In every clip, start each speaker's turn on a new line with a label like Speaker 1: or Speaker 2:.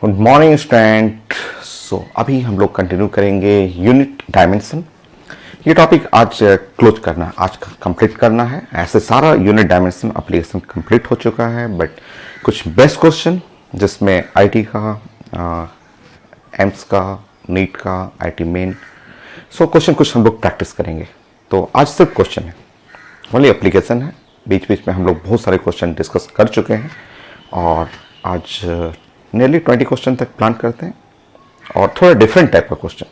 Speaker 1: Good morning student. अभी हम लोग कंटिन्यू करेंगे यूनिट डायमेंशन। ये टॉपिक आज क्लोज करना है, आज कंप्लीट करना है। ऐसे सारा यूनिट डायमेंशन एप्लीकेशन कंप्लीट हो चुका है, बट कुछ बेस्ट क्वेश्चन जिसमें आईटी का, एम्स का, नीट का, आईटी मेन, क्वेश्चन कुछ हम लोग प्रैक्टिस करेंगे। तो आज सिर्फ क्वेश्चन है, ओनली एप्लीकेशन है। बीच बीच में हम लोग बहुत सारे क्वेश्चन डिस्कस कर चुके हैं और आज नियरली 20 क्वेश्चन तक प्लान करते हैं और थोड़ा डिफरेंट टाइप का क्वेश्चन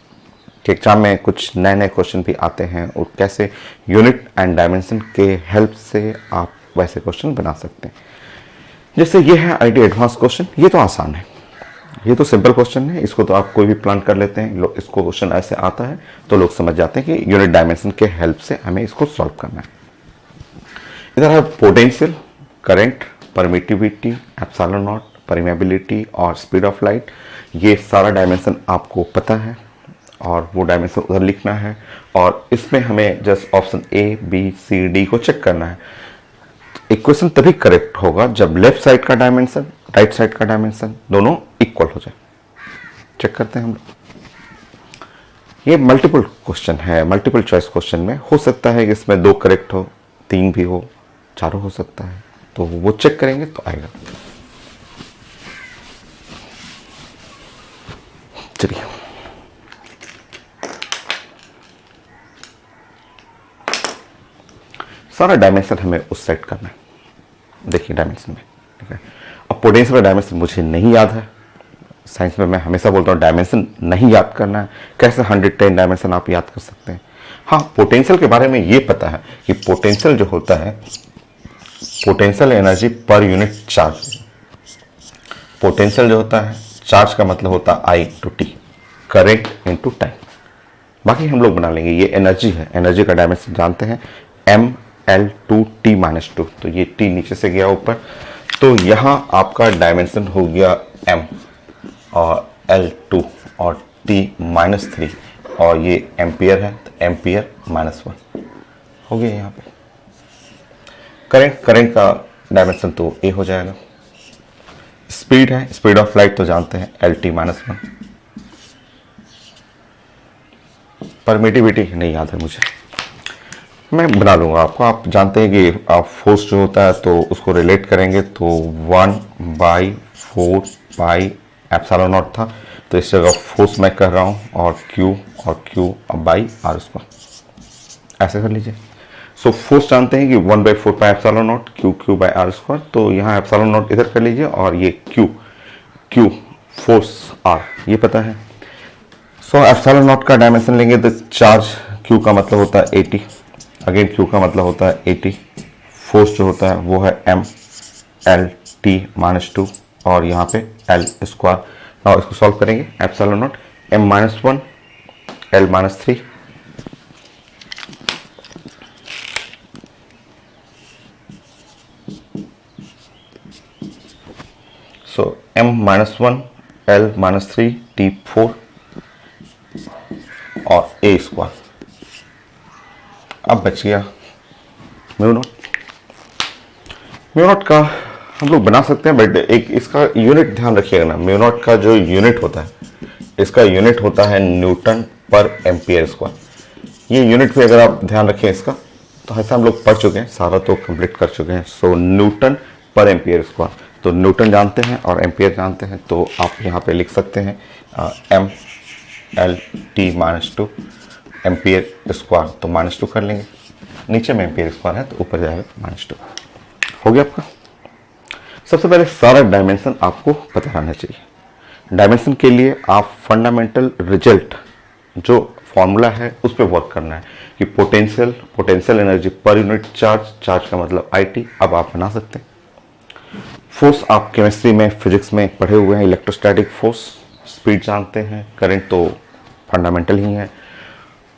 Speaker 1: कि एग्जाम में कुछ नए नए क्वेश्चन भी आते हैं और कैसे यूनिट एंड डायमेंशन के हेल्प से आप वैसे क्वेश्चन बना सकते हैं। जैसे ये है आईटी एडवांस क्वेश्चन, ये तो आसान है, ये तो सिंपल क्वेश्चन है, इसको तो आप कोई भी प्लान कर लेते हैं। इसको क्वेश्चन ऐसे आता है तो लोग समझ जाते हैं कि यूनिट डायमेंशन के हेल्प से हमें इसको सॉल्व करना है। इधर है potential, current, permittivity, epsilon not, permeability और स्पीड ऑफ लाइट। ये सारा डायमेंशन आपको पता है और वो डायमेंशन उधर लिखना है और इसमें हमें just option A B C D को चेक करना है। इक्वेशन तभी करेक्ट होगा जब लेफ्ट साइड का डायमेंशन, राइट साइड का डायमेंशन दोनों इक्वल हो जाए। चेक करते हैं हम लोग। ये मल्टीपल क्वेश्चन है, मल्टीपल चॉइस क्वेश्चन में हो सकता है कि इसमें 2 करेक्ट हो, 3 भी हो, 4 हो सकता है, तो वो चेक करेंगे तो आएगा। चलिए सारा डायमेंशन हमें उस सेट करना है। देखिए डायमेंशन में, ठीक है। अब पोटेंशियल का डायमेंशन मुझे नहीं याद है। साइंस में मैं हमेशा बोलता हूँ डायमेंशन नहीं याद करना है। कैसे 110 डायमेंशन आप याद कर सकते हैं? हाँ, पोटेंशियल के बारे में ये पता है कि पोटेंशियल जो होता है, potential energy per unit charge. Potential जो होता है, चार्ज का मतलब होता है I to T, current into time. बाकी हम लोग बना लेंगे। ये एनर्जी है, एनर्जी का डायमेंशन जानते हैं, M L two T minus two. तो ये टी नीचे से गया ऊपर, तो यहाँ आपका डायमेंशन हो गया एम और एल टू और टी माइनस 3 और ये एम्पियर है तो एम्पियर माइनस 1 हो गया। यहाँ पे करंट, करंट का डायमेंशन तो ए हो जाएगा। स्पीड है, स्पीड ऑफ लाइट तो जानते हैं एल टी माइनस 1। परमिटिविटी नहीं याद है मुझे, मैं बना लूंगा आपको। आप जानते हैं कि आप फोर्स जो होता है तो उसको रिलेट करेंगे तो 1/4 पाई एप्सिलॉन नॉट था, तो इस जगह फोर्स मैं कर रहा हूँ और क्यू अब बाई आर स्क्वायर ऐसे कर लीजिए। सो फोर्स जानते हैं कि 1/4 pi epsilon naught Q by R square, तो यहाँ एप्सिलॉन नॉट इधर कर लीजिए और ये क्यू फोर्स आर ये पता है। सो एप्सिलॉन नॉट का डायमेंशन लेंगे तो चार्ज क्यू का मतलब होता है 80, अगेन क्यू का मतलब होता है 80। फोर्स जो होता है वो है एम एल टी माइनस 2 और यहाँ पे एल स्क्वायर। और इसको सॉल्व करेंगे, epsilon naught M minus 1 L minus 3 so M minus 1 L minus 3 T 4 और ए स्क्वायर। अब बच गया म्यू नॉट। म्यू नॉट का हम लोग बना सकते हैं, बट एक इसका यूनिट ध्यान रखिएगा ना। म्यू नॉट का जो यूनिट होता है, इसका यूनिट होता है न्यूटन पर एम्पियर स्क्वायर। ये यूनिट भी अगर आप ध्यान रखें इसका, तो ऐसा हम लोग पढ़ चुके हैं, सारा तो कंप्लीट कर चुके हैं। सो न्यूटन पर एम्पियर स्क्वायर, तो न्यूटन जानते हैं और एम्पियर जानते हैं, तो आप यहाँ पे लिख सकते हैं M L T minus 2 ampere square, तो माइनस 2 कर लेंगे। नीचे में एम्पियर स्क्वायर है तो ऊपर जाएगा माइनस 2। हो गया आपका। सबसे पहले सारा डायमेंशन आपको पता रहना चाहिए। डायमेंशन के लिए आप फंडामेंटल रिजल्ट जो फॉर्मूला है उस पर वर्क करना है कि potential energy per unit charge, charge का मतलब आई टी। अब आप बना सकते हैं। फोर्स आप केमिस्ट्री में, फिजिक्स में पढ़े हुए हैं, इलेक्ट्रोस्टैटिक फोर्स। स्पीड जानते हैं, करंट तो फंडामेंटल ही है।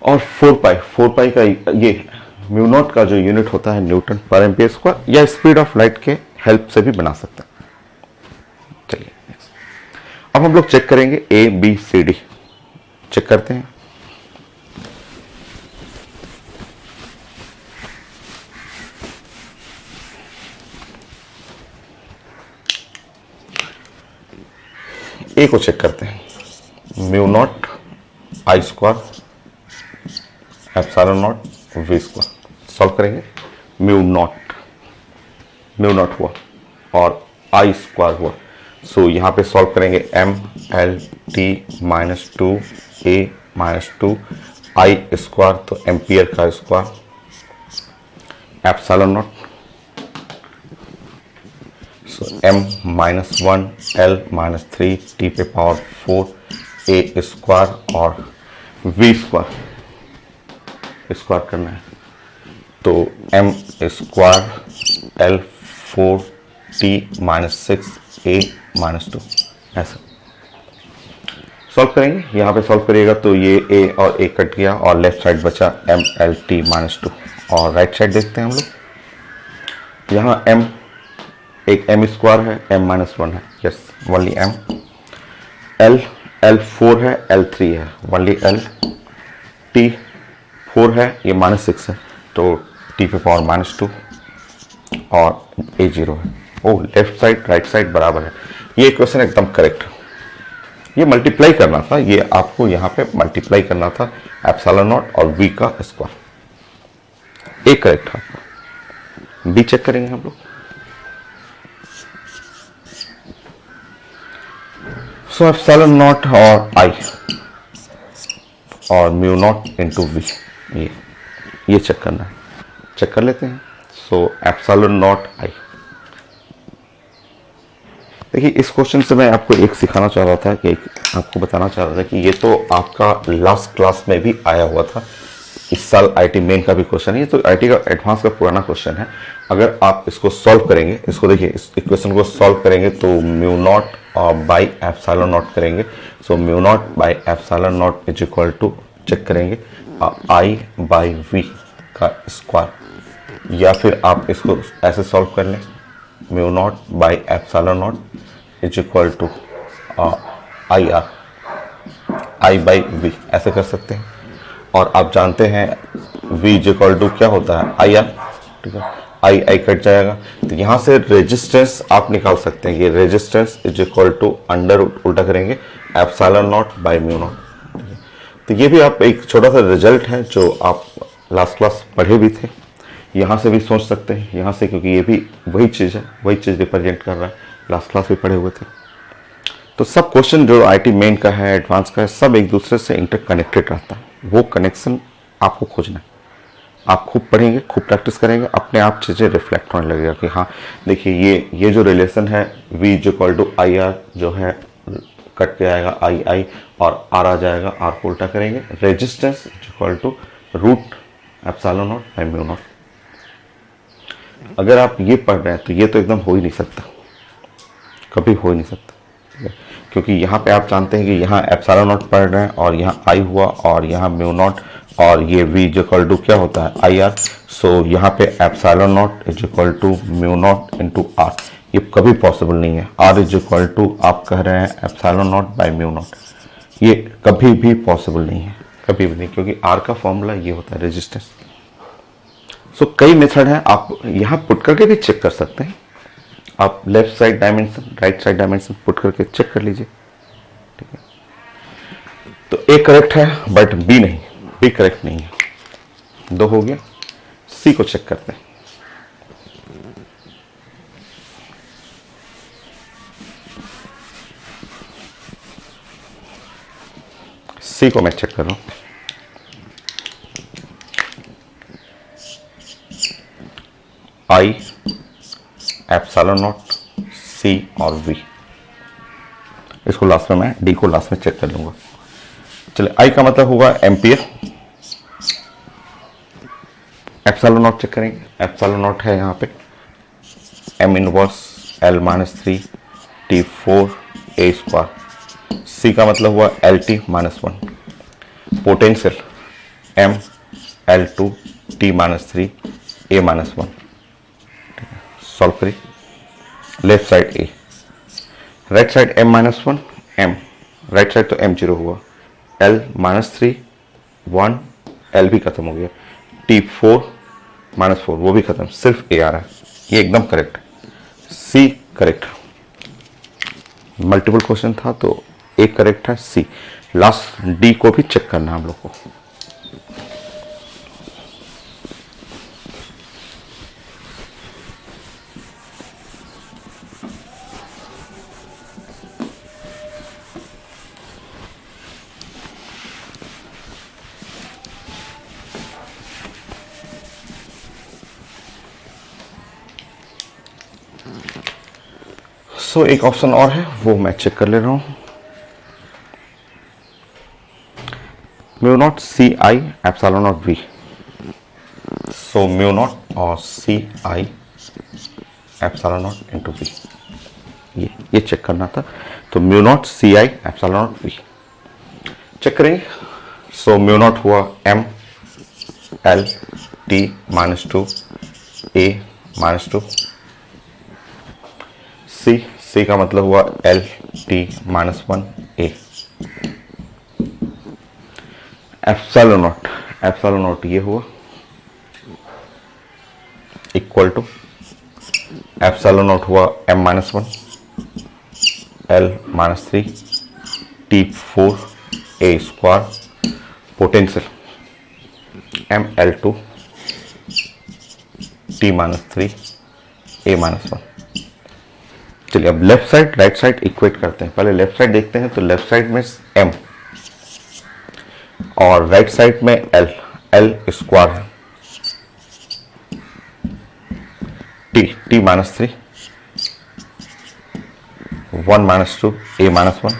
Speaker 1: और 4 पाई का ये म्यू नॉट का जो यूनिट होता है न्यूटन पर एम्पियर स्क्वायर, या स्पीड ऑफ लाइट के हेल्प से भी बना सकते हैं। चलिए अब हम लोग चेक करेंगे A B C D. Check करते हैं। ए को चेक करते हैं, mu naught I square epsilon naught V square. Solve करेंगे, म्यू नॉट हुआ और आई स्क्वायर हुआ। सो यहाँ पे सॉल्व करेंगे, M L T minus two A minus two I square, तो एम्पियर का square epsilon naught, so m minus one L minus three T पे पावर फोर ए स्क्वायर और v स्क्वायर करना है, तो m square L four T minus six A minus two, ऐसा solve करेंगे। यहाँ पे सॉल्व करिएगा तो ये a और a कट गया और लेफ्ट साइड बचा m L T minus to. और राइट साइड देखते हैं हम लोग, यहाँ m एक m स्क्वायर है, m माइनस वन है, yes only m, l four है, l थ्री है, ओनली l, t फोर है, ये माइनस सिक्स है, तो t पे पावर माइनस टू और a जीरो है। ओ लेफ्ट साइड राइट साइड बराबर है, ये क्वेश्चन एकदम करेक्ट है। ये मल्टीप्लाई करना था, ये आपको यहाँ पे मल्टीप्लाई करना था एप्सिलॉन नॉट और v का स्क्वायर, ए करेक्ट है आपका। बी चेक करेंगे हम लोग, सो एप्सिलॉन नॉट और आई और म्यू नॉट इंटू वी, ये चेक करना है, चेक कर लेते हैं। सो एप्सिलॉन नॉट आई, देखिए इस क्वेश्चन से मैं आपको एक सिखाना चाह रहा था कि आपको बताना चाह रहा था कि ये तो आपका लास्ट क्लास में भी आया हुआ था, इस साल आईटी मेन का भी क्वेश्चन है, ये तो आईटी का एडवांस का पुराना क्वेश्चन है। अगर आप इसको सॉल्व करेंगे, इसको देखिए इस इक्वेशन को सॉल्व करेंगे तो म्यू नॉट और बाई एप्सिलॉन नॉट करेंगे, so mu naught by epsilon naught is equal to, check करेंगे आई बाई वी का स्क्वायर, या फिर आप इसको ऐसे सॉल्व कर लें, mu naught by epsilon naught is equal to I R, I by V, ऐसे कर सकते हैं। और आप जानते हैं v इज इक्वल टू क्या होता है, आई आर, ठीक है, आई आई कट जाएगा, तो यहाँ से रेजिस्टेंस आप निकाल सकते हैं, ये resistance is equal to under उल्टा करेंगे epsilon naught by mu naught. तो ये भी आप एक छोटा सा रिजल्ट है जो आप लास्ट क्लास पढ़े भी थे, यहाँ से भी सोच सकते हैं, यहाँ से, क्योंकि ये भी वही चीज़ है, वही चीज़ रिप्रेजेंट कर रहा है, लास्ट क्लास भी पढ़े हुए थे। तो सब क्वेश्चन जो आईटी मेन का है, एडवांस का है, सब एक दूसरे से इंटरकनेक्टेड रहता है, वो कनेक्शन आपको खोजना है। आप खूब पढ़ेंगे, खूब प्रैक्टिस करेंगे, अपने आप चीज़ें रिफ्लेक्ट होने लगेगा कि हाँ देखिए ये जो रिलेशन है v is equal to I R, जो है कट के आएगा आई आई और आर आ जाएगा, आर को उल्टा करेंगे, resistance is equal to root epsilon naught by mu naught. अगर आप ये पढ़ रहे हैं तो ये तो एकदम हो ही नहीं सकता, कभी हो ही नहीं सकता, क्योंकि यहाँ पे आप जानते हैं कि यहाँ एप्सिलॉन नॉट पढ़ रहे हैं और यहाँ आई हुआ और यहाँ म्यू नॉट और ये v इज इक्वल टू क्या होता है, आई आर, सो यहाँ पे epsilon naught is equal to mu naught into R, ये कभी पॉसिबल नहीं है। आर इज इक्वल टू आप कह रहे हैं epsilon naught by mu not, ये कभी भी पॉसिबल नहीं है, कभी भी नहीं, क्योंकि आर का फॉर्मूला ये होता है रेजिस्टेंस। सो कई मेथड हैं, आप यहाँ पुट करके भी चेक कर सकते हैं, आप left side dimension right side dimension put करके चेक कर लीजिए, ठीक है। तो ए करेक्ट है बट बी नहीं, बी करेक्ट नहीं है, दो हो गया। सी को चेक करते हैं, सी को मैं चेक कर रहा हूं, आई एप्सिलॉन नॉट सी और वी, इसको लास्ट में मैं डी को लास्ट में चेक कर लूंगा। चलिए आई का मतलब होगा एम्पियर, एप्सिलॉन नॉट चेक करेंगे, एप्सिलॉन नॉट है यहाँ पे M inverse L minus three T four A square, C का मतलब हुआ L T minus one, potential M L two T minus three A minus one, solve करिए, left side A, right side m minus one M, right side तो m zero हुआ, l minus three one, l भी खत्म हो गया, t four minus four वो भी खत्म, सिर्फ a आ रहा है, ये एकदम correct, c correct. Multiple question था तो एक करेक्ट है सी। लास्ट डी को भी चेक करना है हम लोग को। सो एक ऑप्शन और है वो मैं चेक कर ले रहा हूं। Mu naught C I epsilon naught V. So mu naught और C I epsilon naught into V, ये चेक करना था। तो mu naught C I epsilon naught V check करेंगे। सो म्यू नॉट हुआ M L T -2 A -2। C का मतलब हुआ L T -1 A. Epsilon naught ये हुआ इक्वल टू एप्सिलॉन नॉट हुआ m -1 l -3 t4 a square potential ml2 t -3 a -1। चलिए अब left side right side equate करते हैं। पहले लेफ्ट साइड देखते हैं। तो लेफ्ट साइड में m और राइट साइड में l स्क्वायर है t -3 1 -2 a -1।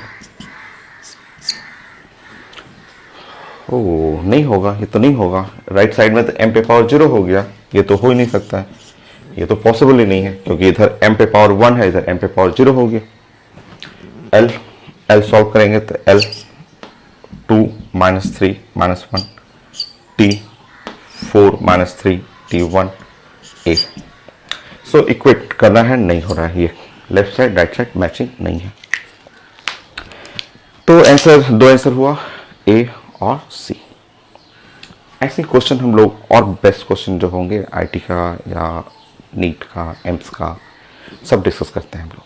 Speaker 1: ओ नहीं होगा, ये तो नहीं होगा। राइट साइड में तो m पे पावर 0 हो गया, ये तो हो ही नहीं सकता है, ये तो पॉसिबल ही नहीं है क्योंकि इधर m पे पावर 1 है, इधर m पे पावर 0 हो गया। l सॉल्व करेंगे तो l 2 -3 -1 t 4 -3 t1 a। So equate करना है, नहीं हो रहा है, ये left side right side matching नहीं है। तो आंसर दो आंसर हुआ ए और सी। ऐसे क्वेश्चन हम लोग और बेस्ट क्वेश्चन जो होंगे आईटी का या नीट का एम्स का सब डिस्कस करते हैं हम लोग।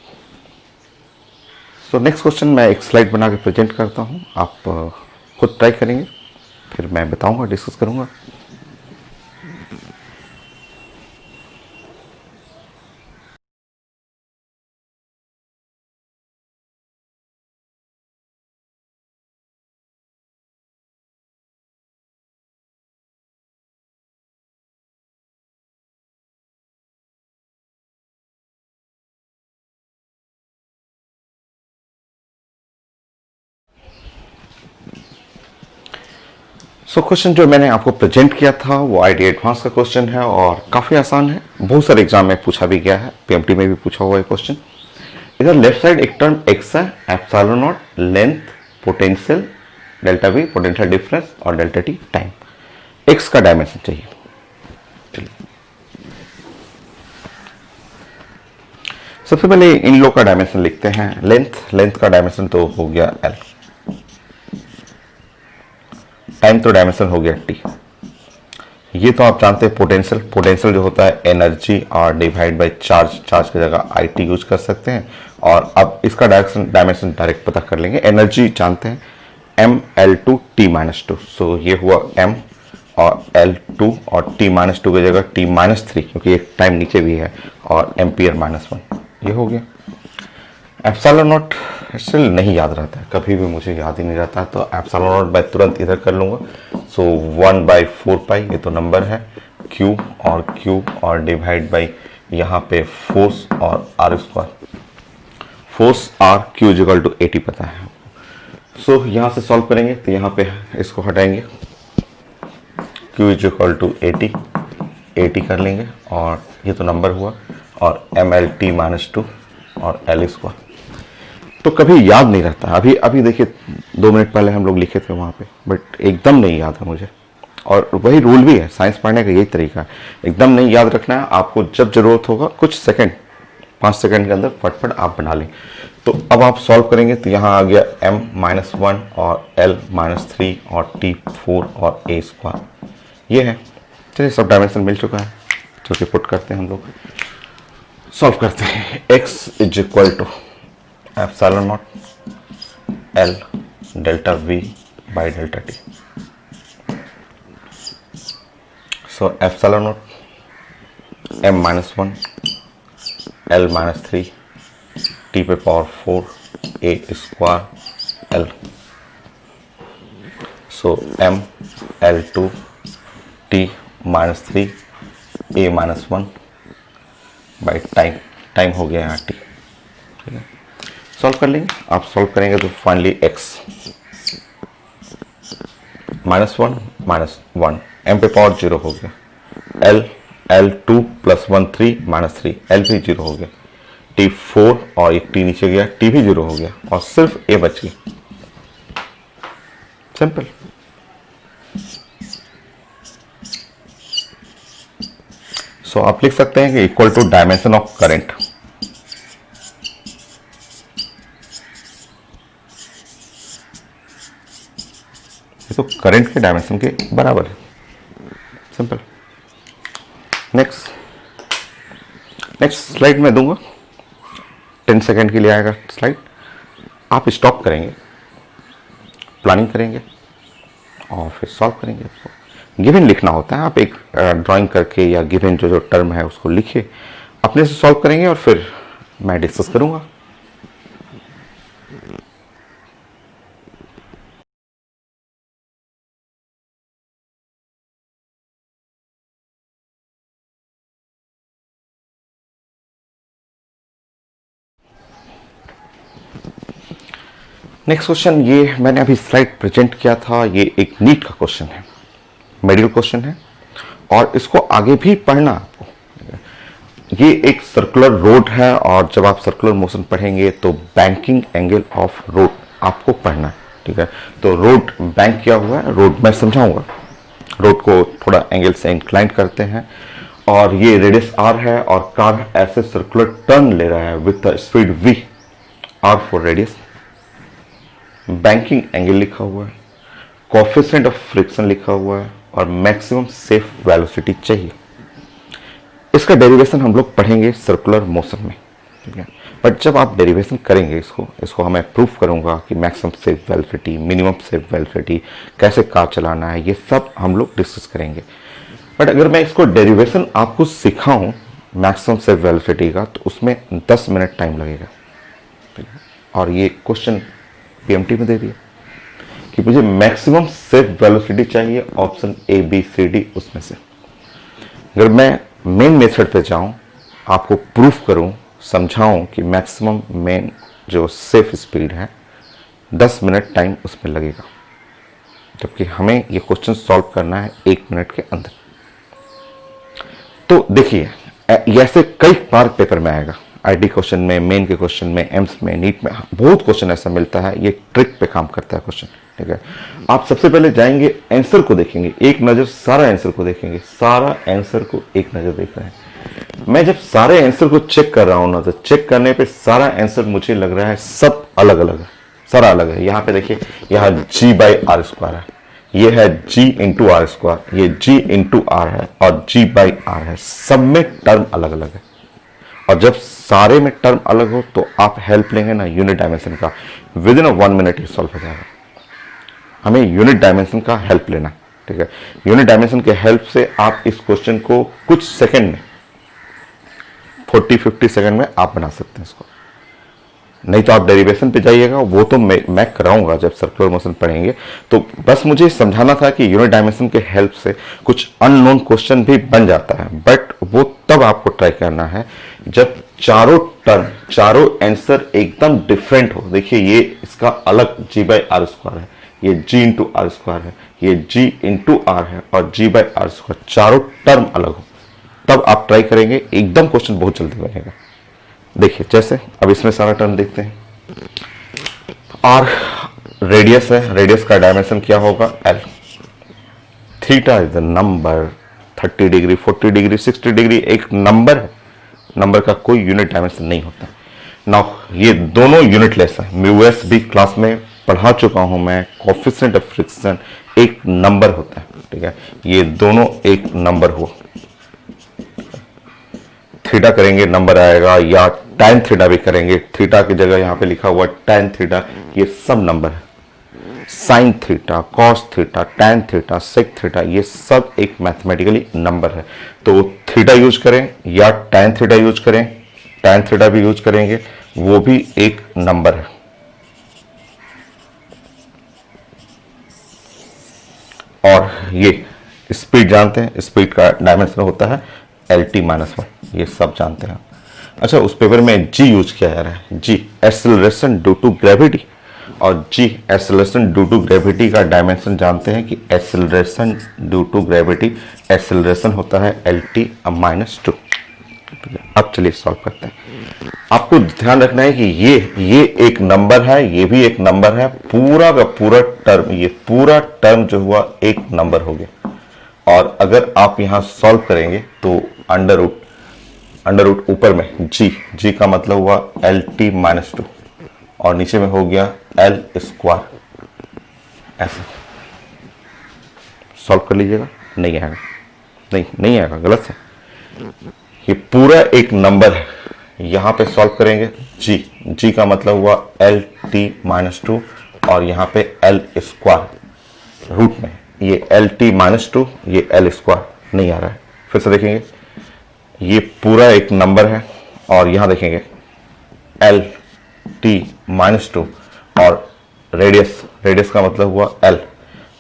Speaker 1: सो नेक्स्ट क्वेश्चन मैं एक स्लाइड बना के प्रेजेंट करता हूँ, आप खुद ट्राई करेंगे, फिर मैं बताऊंगा, डिस्कस करूंगा। सो क्वेश्चन जो मैंने आपको प्रेजेंट किया था वो आईटी एडवांस का क्वेश्चन है और काफ़ी आसान है, बहुत सारे एग्जाम में पूछा भी गया है, पीएमटी में भी पूछा हुआ है क्वेश्चन। इधर लेफ्ट साइड एक टर्म एक्स है, epsilon not length potential delta we potential difference और डेल्टा टी टाइम। एक्स का डायमेंशन चाहिए। चलिए सबसे पहले इन लोग का डायमेंशन लिखते हैं। लेंथ का डायमेंशन तो हो गया एल, टाइम तो डायमेंशन हो गया टी। ये तो आप जानते हैं पोटेंशियल जो होता है एनर्जी और डिवाइड बाय चार्ज की जगह आई यूज कर सकते हैं। और अब इसका डायमेंशन डायरेक्ट पता कर लेंगे। एनर्जी जानते हैं ml2 t -2। सो ये हुआ m और l2 और t -2 की जगह t -3 क्योंकि एक टाइम नीचे भी है और एम्पियर -1 ये हो गया। एप्सिलॉन नॉट स्टिल नहीं याद रहता है, कभी भी मुझे याद ही नहीं रहता है, तो एप्सिलॉन नॉट बाय तुरंत इधर कर लूँगा। सो 1/4 पाई ये तो नंबर है, Q और डिवाइड बाई यहाँ पे फोर्स और R square. Force R Q equal to 80 पता है। सो यहाँ से सॉल्व करेंगे तो यहाँ पे इसको हटाएंगे, Q इक्वल टू 80 कर लेंगे और ये तो नंबर हुआ और mlt -2 और l स्क्वायर। तो कभी याद नहीं रहता। अभी देखिए 2 मिनट पहले हम लोग लिखे थे वहाँ पे, बट एकदम नहीं याद है मुझे। और वही रूल भी है, साइंस पढ़ने का यही तरीका है, एकदम नहीं याद रखना है। आपको जब जरूरत होगा कुछ सेकंड 5 सेकंड के अंदर फटफट आप बना लें। तो अब आप सॉल्व करेंगे तो यहाँ आ गया m -1 और l -3 और t4 और a स्क्वायर ये है। चलिए सब डायमेंशन मिल चुका है, चलिए पुट करते हैं हम लोग, सॉल्व करते हैं। x is equal to epsilon naught L delta V by delta T. So epsilon naught m minus 1 l minus 3 t पे power 4 a square l। So m l2 t minus 3 a minus 1 by time हो गया यहाँ t। ठीक है, solve कर लेंगे। आप solve करेंगे तो फाइनली x -1 m पे पावर 0 हो गया, l2 + 1 3 -3 l भी 0 हो गया, t 4 और एक t नीचे गया, t भी 0 हो गया और सिर्फ a बच गई। सिंपल। सो आप लिख सकते हैं कि equal to dimension of current. तो करंट के डायमेंशन के बराबर है। सिंपल। नेक्स्ट स्लाइड में दूंगा, 10 सेकेंड के लिए आएगा स्लाइड। आप स्टॉप करेंगे, प्लानिंग करेंगे और फिर सॉल्व करेंगे। गिवन लिखना होता है, आप एक ड्राइंग करके या गिवन जो टर्म है उसको लिखिए, अपने से सॉल्व करेंगे और फिर मैं डिस्कस करूंगा। नेक्स्ट क्वेश्चन, ये मैंने अभी स्लाइड प्रेजेंट किया था, ये एक नीट का क्वेश्चन है, मेडिकल क्वेश्चन है और इसको आगे भी पढ़ना आपको। ये एक सर्कुलर रोड है और जब आप सर्कुलर मोशन पढ़ेंगे तो बैंकिंग एंगल ऑफ रोड आपको पढ़ना है। ठीक है, तो रोड बैंक किया हुआ है, रोड मैं समझाऊंगा। रोड को थोड़ा एंगल से इंक्लाइन करते हैं और ये रेडियस r है और कार ऐसे सर्कुलर टर्न ले रहा है with speed v, r for radius. Banking angle लिखा हुआ है, कोएफिशिएंट ऑफ फ्रिक्शन लिखा हुआ है और मैक्सिमम सेफ वेलोसिटी चाहिए। इसका डेरिवेशन हम लोग पढ़ेंगे सर्कुलर मोशन में। ठीक है, बट जब आप डेरिवेशन करेंगे इसको मैं प्रूफ करूंगा कि maximum safe velocity, minimum safe velocity, कैसे कार चलाना है, ये सब हम लोग डिस्कस करेंगे। बट अगर मैं इसको डेरिवेशन आपको सिखाऊं मैक्सिमम सेफ वेलोसिटी का, तो उसमें 10 मिनट टाइम लगेगा। ठीक है, और ये क्वेश्चन पीएमटी में दे दिया कि मुझे मैक्सिमम सेफ वेलोसिटी चाहिए, option A B C D उसमें से। अगर मैं मेन मेथड पे जाऊं, आपको प्रूफ करूं, समझाऊं कि मैक्सिमम मेन जो सेफ स्पीड है 10 मिनट टाइम उसमें लगेगा, जबकि हमें ये क्वेश्चन सॉल्व करना है 1 मिनट के अंदर। तो देखिए, ऐसे कई बार पेपर में आएगा, आईटी क्वेश्चन में, मेन के क्वेश्चन में, एम्स में, नीट में, बहुत क्वेश्चन ऐसा मिलता है। ये ट्रिक पे काम करता है क्वेश्चन। ठीक है, आप सबसे पहले जाएंगे, आंसर को देखेंगे, एक नजर सारा आंसर को देखेंगे, सारा आंसर को एक नजर देख रहे हैं। मैं जब सारे आंसर को चेक कर रहा हूं ना, तो चेक करने पे सारा आंसर मुझे लग रहा है सब अलग अलग है, सारा अलग है। यहाँ पे देखिए, यहाँ g/r² है, ये है g इंटू आर स्क्वायर, ये g इंटू आर है और g/r है, सब में टर्म अलग अलग है। और जब सारे में टर्म अलग हो तो आप हेल्प लेंगे ना यूनिट डायमेंशन का, विद इन 1 मिनट ये सॉल्व हो जाएगा। हमें यूनिट डायमेंशन का हेल्प लेना। ठीक है, यूनिट डायमेंशन के हेल्प से आप इस क्वेश्चन को कुछ सेकंड में, 40-50 सेकंड में आप बना सकते हैं इसको। नहीं तो आप डेरिवेशन पे जाइएगा, वो तो मैं कराऊंगा जब सर्कुलर मोशन पढ़ेंगे। तो बस मुझे समझाना था कि यूनिट डायमेंशन के हेल्प से कुछ अननोन क्वेश्चन भी बन जाता है, बट वो तब आपको ट्राई करना है जब चारों टर्म, चारों आंसर एकदम डिफरेंट हो। देखिए, ये इसका अलग g/r² है, ये g इंटू आर स्क्वायर है, ये g इंटू आर है और g/r², चारों टर्म अलग हो, तब आप ट्राई करेंगे, एकदम क्वेश्चन बहुत जल्दी बनेगा। देखिए, जैसे अब इसमें सारा टर्म देखते हैं। आर रेडियस है, रेडियस का डायमेंशन क्या होगा, L. Theta is the number, 30 degree, 40 degree, 60 degree एक नंबर है, नंबर का कोई यूनिट डायमेंशन नहीं होता। नाउ ये दोनों यूनिटलेस है, म्यूएस भी क्लास में पढ़ा चुका हूं मैं, कोएफिशिएंट ऑफ फ्रिक्शन एक नंबर होता है। ठीक है, ये दोनों एक नंबर हुआ, थीटा करेंगे नंबर आएगा, या tan थीटा भी करेंगे, थीटा की जगह यहाँ पे लिखा हुआ tan थीटा, ये सब नंबर है। Sine theta, cos theta, tan theta, sec theta, ये सब एक मैथमेटिकली नंबर है। तो थीटा यूज करें या tan थीटा यूज करें, tan थीटा भी यूज करेंगे, वो भी एक नंबर है। और ये स्पीड जानते हैं, स्पीड का डायमेंशन होता है LT-1, ये सब जानते हैं। अच्छा, उस पेपर में जी यूज किया जा रहा है, G acceleration due to gravity, और G acceleration due to gravity का डायमेंशन जानते हैं कि acceleration due to gravity, acceleration होता है LT-2। अब चलिए सॉल्व करते हैं। आपको ध्यान रखना है कि ये एक नंबर है, ये भी एक नंबर है, पूरा का पूरा टर्म, ये पूरा टर्म जो हुआ एक नंबर हो गया। और अगर आप यहां सॉल्व करेंगे तो अंडर रूट ऊपर में जी का मतलब हुआ LT-2 और नीचे में हो गया L²। ऐसे सॉल्व कर लीजिएगा, नहीं आएगा, नहीं आएगा, गलत है। ये पूरा एक नंबर है, यहां पे सॉल्व करेंगे, जी का मतलब हुआ LT-2 और यहां पे L² रूट में, ये LT-2, ये L², नहीं आ रहा है। फिर से देखेंगे, ये पूरा एक नंबर है और यहां देखेंगे LT-2 और रेडियस का मतलब हुआ L,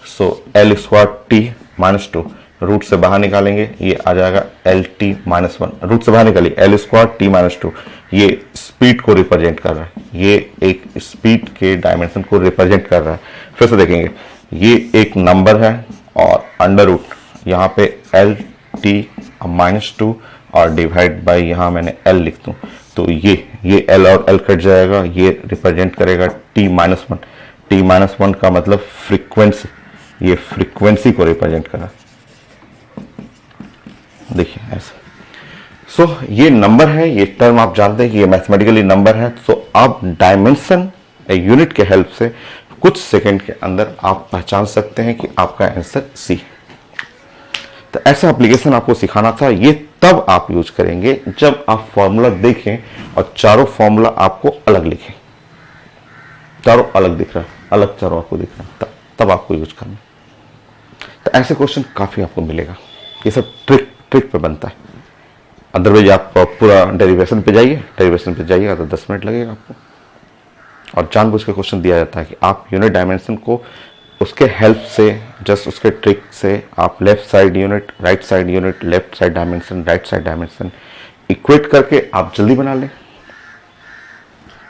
Speaker 1: सो L²T-2, रूट से बाहर निकालेंगे, ये आ जाएगा LT-1, रूट से बाहर निकालिए L²T-2, ये स्पीड को रिप्रेजेंट कर रहा है, ये एक स्पीड के डायमेंशन को रिप्रेजेंट कर रहा है। फिर से देखेंगे, ये एक नंबर है और अंडर रूट यहाँ पे LT-2 और डिवाइड बाय यहाँ मैंने L लिख दूं, तो ये L और L कट जाएगा, ये रिप्रेजेंट करेगा T-1। T-1 का मतलब फ्रीक्वेंसी, ये फ्रीक्वेंसी को रिप्रेजेंट कर रहा है, देखिए ऐसे। सो ये नंबर है, ये टर्म आप जानते हैं कि ये मैथमेटिकली नंबर है। सो आप डायमेंशन यूनिट के हेल्प से कुछ सेकंड के अंदर आप पहचान सकते हैं कि आपका आंसर सी। तो ऐसा एप्लीकेशन आपको सिखाना था, ये तब आप यूज करेंगे जब आप फॉर्मूला देखें और चारों फॉर्मूला आपको अलग लिखें, चारों अलग दिख रहा है, अलग चारों आपको दिख रहा है, तब आपको यूज करना। तो ऐसे क्वेश्चन काफी आपको मिलेगा, ये सब ट्रिक पे बनता है। अदरवाइज आप पूरा डेरिवेशन पे जाइए, डेरिवेशन पे जाइएगा तो 10 मिनट लगेगा आपको। और जानबूझ के क्वेश्चन दिया जाता है कि आप यूनिट डायमेंशन को उसके हेल्प से, जस्ट उसके ट्रिक से आप left side unit, right side unit, left side dimension, right side dimension equate करके आप जल्दी बना लें।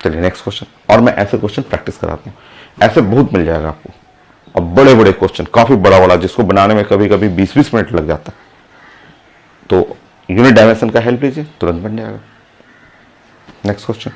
Speaker 1: चलिए नेक्स्ट क्वेश्चन, और मैं ऐसे क्वेश्चन प्रैक्टिस कराता हूँ, ऐसे बहुत मिल जाएगा आपको। और बड़े बड़े क्वेश्चन, काफी बड़ा जिसको बनाने में कभी कभी 20-20 मिनट लग जाता है, तो यूनिट डायमेंशन का हेल्प लीजिए, तुरंत बन जाएगा। Next question,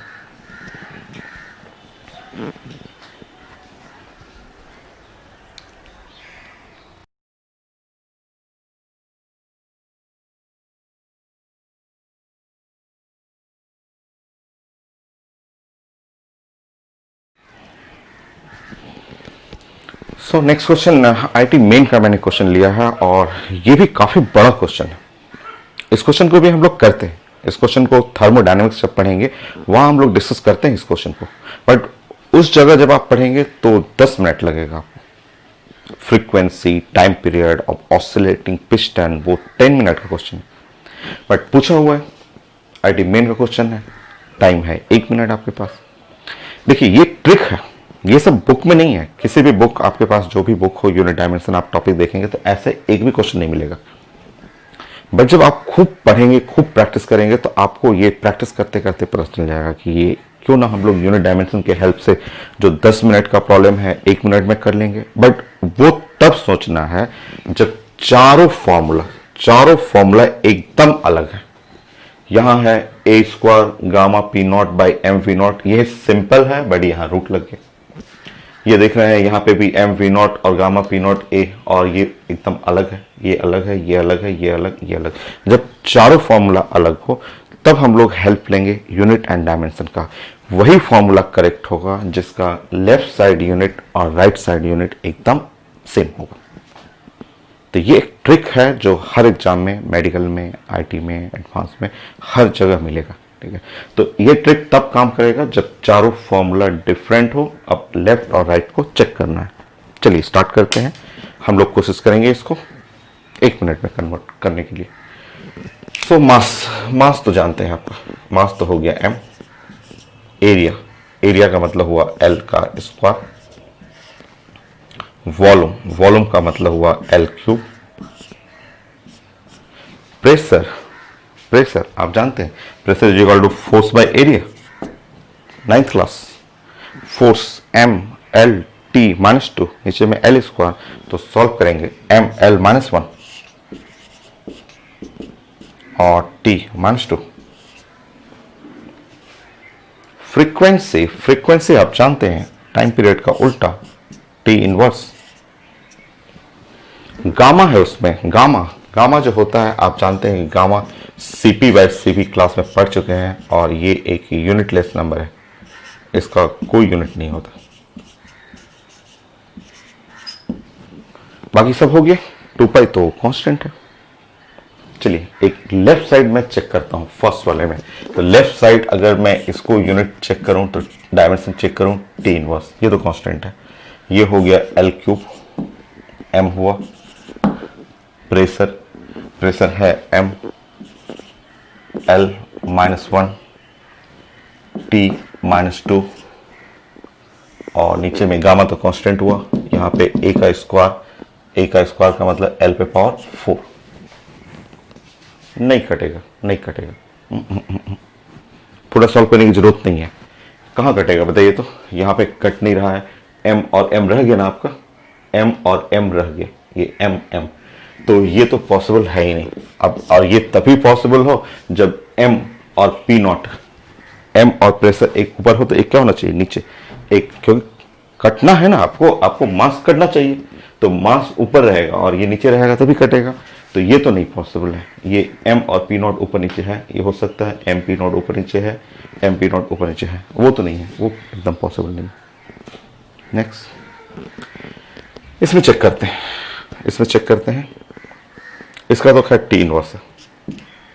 Speaker 1: so next question IT main का मैंने क्वेश्चन लिया है और ये भी काफी बड़ा क्वेश्चन है। इस क्वेश्चन को भी हम लोग करते हैं, इस क्वेश्चन को थर्मोडायनेमिक्स जब पढ़ेंगे वहां हम लोग डिस्कस करते हैं इस क्वेश्चन को, बट उस जगह जब आप पढ़ेंगे तो 10 मिनट लगेगा आपको। Frequency, time period of oscillating piston, वो 10 मिनट का क्वेश्चन है, बट पूछा हुआ है, आईटी मेन का क्वेश्चन है, टाइम है 1 मिनट आपके पास। देखिए ये ट्रिक है, ये सब बुक में नहीं है, किसी भी बुक आपके पास जो भी बुक हो यूनिट डायमेंशन आप टॉपिक देखेंगे तो ऐसे एक भी क्वेश्चन नहीं मिलेगा। बट जब आप खूब पढ़ेंगे, खूब प्रैक्टिस करेंगे तो आपको ये प्रैक्टिस करते करते पता चल जाएगा कि ये क्यों ना हम लोग यूनिट डायमेंशन के हेल्प से जो 10 मिनट का प्रॉब्लम है 1 मिनट में कर लेंगे। बट वो तब सोचना है जब चारों फॉर्मूला एकदम अलग है। यहां है A² gamma P0 by MV0, ये सिंपल है बट यहां रूट लग गया। ये देख रहे हैं यहाँ पे भी MV0 और गामा P0 A, और ये एकदम अलग है, ये अलग है, ये अलग है, ये अलग, ये अलग। जब चारों फॉर्मूला अलग हो तब हम लोग हेल्प लेंगे यूनिट एंड डायमेंशन का, वही फॉर्मूला करेक्ट होगा जिसका लेफ्ट साइड यूनिट और राइट साइड यूनिट एकदम सेम होगा। तो ये एक ट्रिक है जो हर एग्जाम में, मेडिकल में, आईटी में, एडवांस में, हर जगह मिलेगा। ठीक है, तो ये ट्रिक तब काम करेगा जब चारों फॉर्मूला डिफरेंट हो। अब लेफ्ट और राइट को चेक करना है। चलिए स्टार्ट करते हैं। हम लोग कोशिश करेंगे इसको 1 मिनट में कन्वर्ट करने के लिए। सो मास तो जानते हैं आप, मास तो हो गया m, एरिया का मतलब हुआ L का स्क्वायर, वॉल्यूम का मतलब हुआ L क्यूब, प्रेशर आप जानते हैं, pressure is equal to force by area, 9th class. Force ML_T-2, नीचे में L स्क्वायर, तो सॉल्व करेंगे ML-1 और T-2। फ्रीक्वेंसी आप जानते हैं, टाइम पीरियड का उल्टा, T इनवर्स। गामा है उसमें, गामा जो होता है आप जानते हैं, गामा CP/CV क्लास में पढ़ चुके हैं, और ये एक यूनिटलेस नंबर है, इसका कोई यूनिट नहीं होता। बाकी सब हो गया। 2π तो कांस्टेंट है। चलिए एक लेफ्ट साइड में चेक करता हूं, फर्स्ट वाले में। तो लेफ्ट साइड अगर मैं इसको यूनिट चेक करूं, तो डायमेंशन चेक करूं, T इनवर्स, ये तो कांस्टेंट है। ये हो गया L क्यूब, M हुआ, प्रेशर है ML-1 T-2, और नीचे में गामा तो कांस्टेंट हुआ। यहाँ पे A का स्क्वायर का मतलब L पे पावर 4, नहीं कटेगा। पूरा सॉल्व करने की जरूरत नहीं है। कहाँ कटेगा बताइए तो, यहाँ पे कट नहीं रहा है, M और M रह गया ना आपका, M और M रह गया, ये M, तो ये तो पॉसिबल है ही नहीं। अब और ये तभी पॉसिबल हो जब M और P0, M और प्रेशर एक ऊपर हो तो एक क्या होना चाहिए, नीचे एक, क्योंकि कटना है ना, आपको मास कटना चाहिए, तो मास ऊपर रहेगा और ये नीचे रहेगा तभी कटेगा। तो ये तो नहीं पॉसिबल है। ये M और P0 ऊपर नीचे है, ये हो सकता है MP0 ऊपर नीचे है, MP0 ऊपर नीचे है, वो तो नहीं है, वो एकदम पॉसिबल नहीं। नेक्स्ट, इसमें चेक करते हैं। इसका तो खैर T इनवर्स है,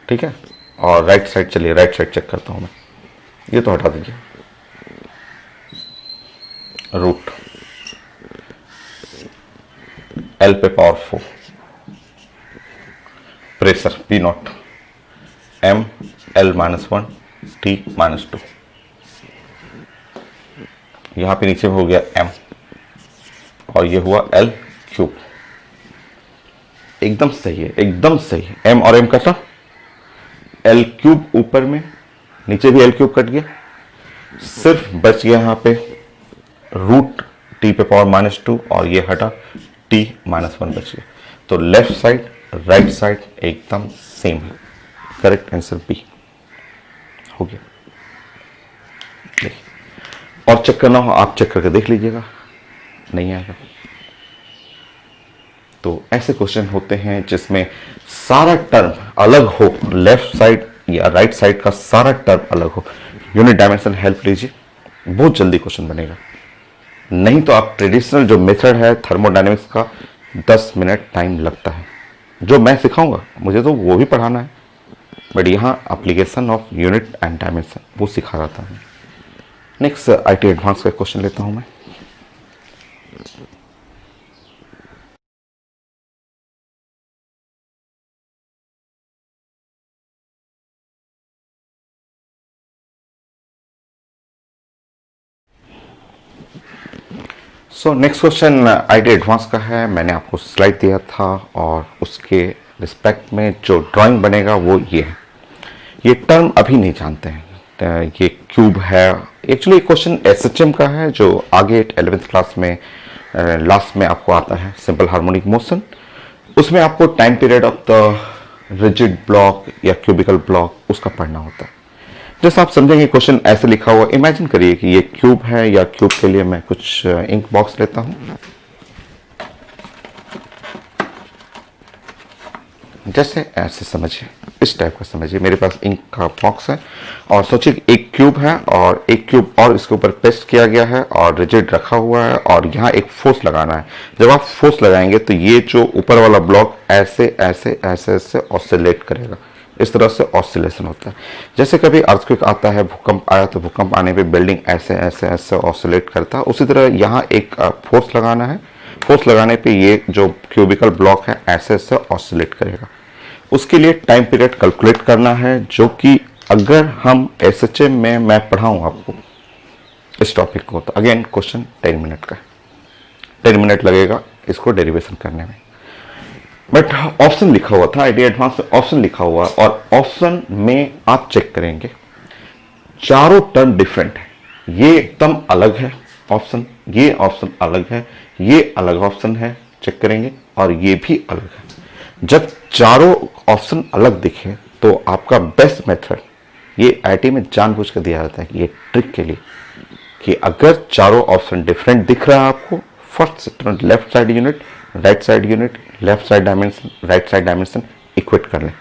Speaker 1: ठीक है। और राइट साइड, चलिए राइट साइड चेक करता हूं मैं। ये तो हटा दीजिए, रूट L पे power 4, pressure P0, ML-1 T-2, यहां पे नीचे हो गया M, और ये हुआ L क्यूब। एकदम सही है, M और M कटा, L क्यूब ऊपर में, नीचे भी L क्यूब कट गया, सिर्फ बच गया यहाँ पे रूट T पे पावर -2, और ये हटा T-1 बच गया। तो लेफ्ट साइड राइट साइड एकदम सेम है। करेक्ट आंसर B हो गया। देखिए, और चेक करना हो आप चेक करके देख लीजिएगा, नहीं आएगा। तो ऐसे क्वेश्चन होते हैं जिसमें सारा टर्म अलग हो, लेफ्ट साइड या राइट साइड का सारा टर्म अलग हो। यूनिट डायमेंशन हेल्प लीजिए, बहुत जल्दी क्वेश्चन बनेगा। नहीं तो आप ट्रेडिशनल जो मेथड है थर्मोडायनेमिक्स का, 10 मिनट टाइम लगता है। जो मैं सिखाऊंगा मुझे तो वो भी पढ़ाना है, बट यहाँ application of unit and dimension वो सिखा जाता है। नेक्स्ट IT एडवांस का क्वेश्चन लेता हूं मैं। So next question IT advance का है। मैंने आपको स्लाइड दिया था और उसके रिस्पेक्ट में जो ड्राइंग बनेगा वो ये है। ये टर्म अभी नहीं जानते हैं, ये क्यूब है। एक्चुअली क्वेश्चन SHM का है जो आगे 11th क्लास में लास्ट में आपको आता है, सिंपल हार्मोनिक मोशन। उसमें आपको time period of the rigid block या क्यूबिकल ब्लॉक उसका पढ़ना होता है। जैसे आप समझेंगे क्वेश्चन ऐसे लिखा हुआ, इमेजिन करिए कि ये क्यूब है, या क्यूब के लिए मैं कुछ इंक बॉक्स लेता हूं। जैसे ऐसे समझिए, इस टाइप का समझिए, मेरे पास इंक का बॉक्स है और सोचिए एक क्यूब है और एक क्यूब और इसके ऊपर पेस्ट किया गया है और रिजिड रखा हुआ है और यहाँ एक फोर्स लगाना है। जब आप फोर्स लगाएंगे तो ये जो ऊपर वाला ब्लॉक ऐसे ऐसे ऐसे ऐसे ऑसिलेट करेगा, इस तरह से ऑसिलेशन होता है। जैसे कभी अर्थक्वेक आता है, भूकंप आया, तो भूकंप आने पे बिल्डिंग ऐसे ऐसे ऐसे ऑसिलेट करता है, उसी तरह यहाँ एक फोर्स लगाना है। फोर्स लगाने पे ये जो क्यूबिकल ब्लॉक है ऐसे ऐसे ऑसिलेट करेगा। उसके लिए टाइम पीरियड कैलकुलेट करना है, जो कि अगर हम एसएचएम में मैं पढ़ाऊँ आपको इस टॉपिक को, तो अगेन क्वेश्चन 10 मिनट का, 10 मिनट लगेगा इसको डेरिवेशन करने में। बट ऑप्शन लिखा हुआ था, आईटी एडवांस में ऑप्शन लिखा हुआ, और ऑप्शन में आप चेक करेंगे चारों टर्म डिफरेंट है। ये एकदम अलग है ऑप्शन, ये ऑप्शन अलग है, ये अलग ऑप्शन है, चेक करेंगे, और ये भी अलग है। जब चारों ऑप्शन अलग दिखे तो आपका बेस्ट मेथड, ये आईटी में जानबूझ कर दिया जाता है कि ये ट्रिक के लिए, कि अगर चारों ऑप्शन डिफरेंट दिख रहा है आपको, फर्स्ट से तुरंत left side unit, right side unit, left side dimension, right side dimension equate कर लें।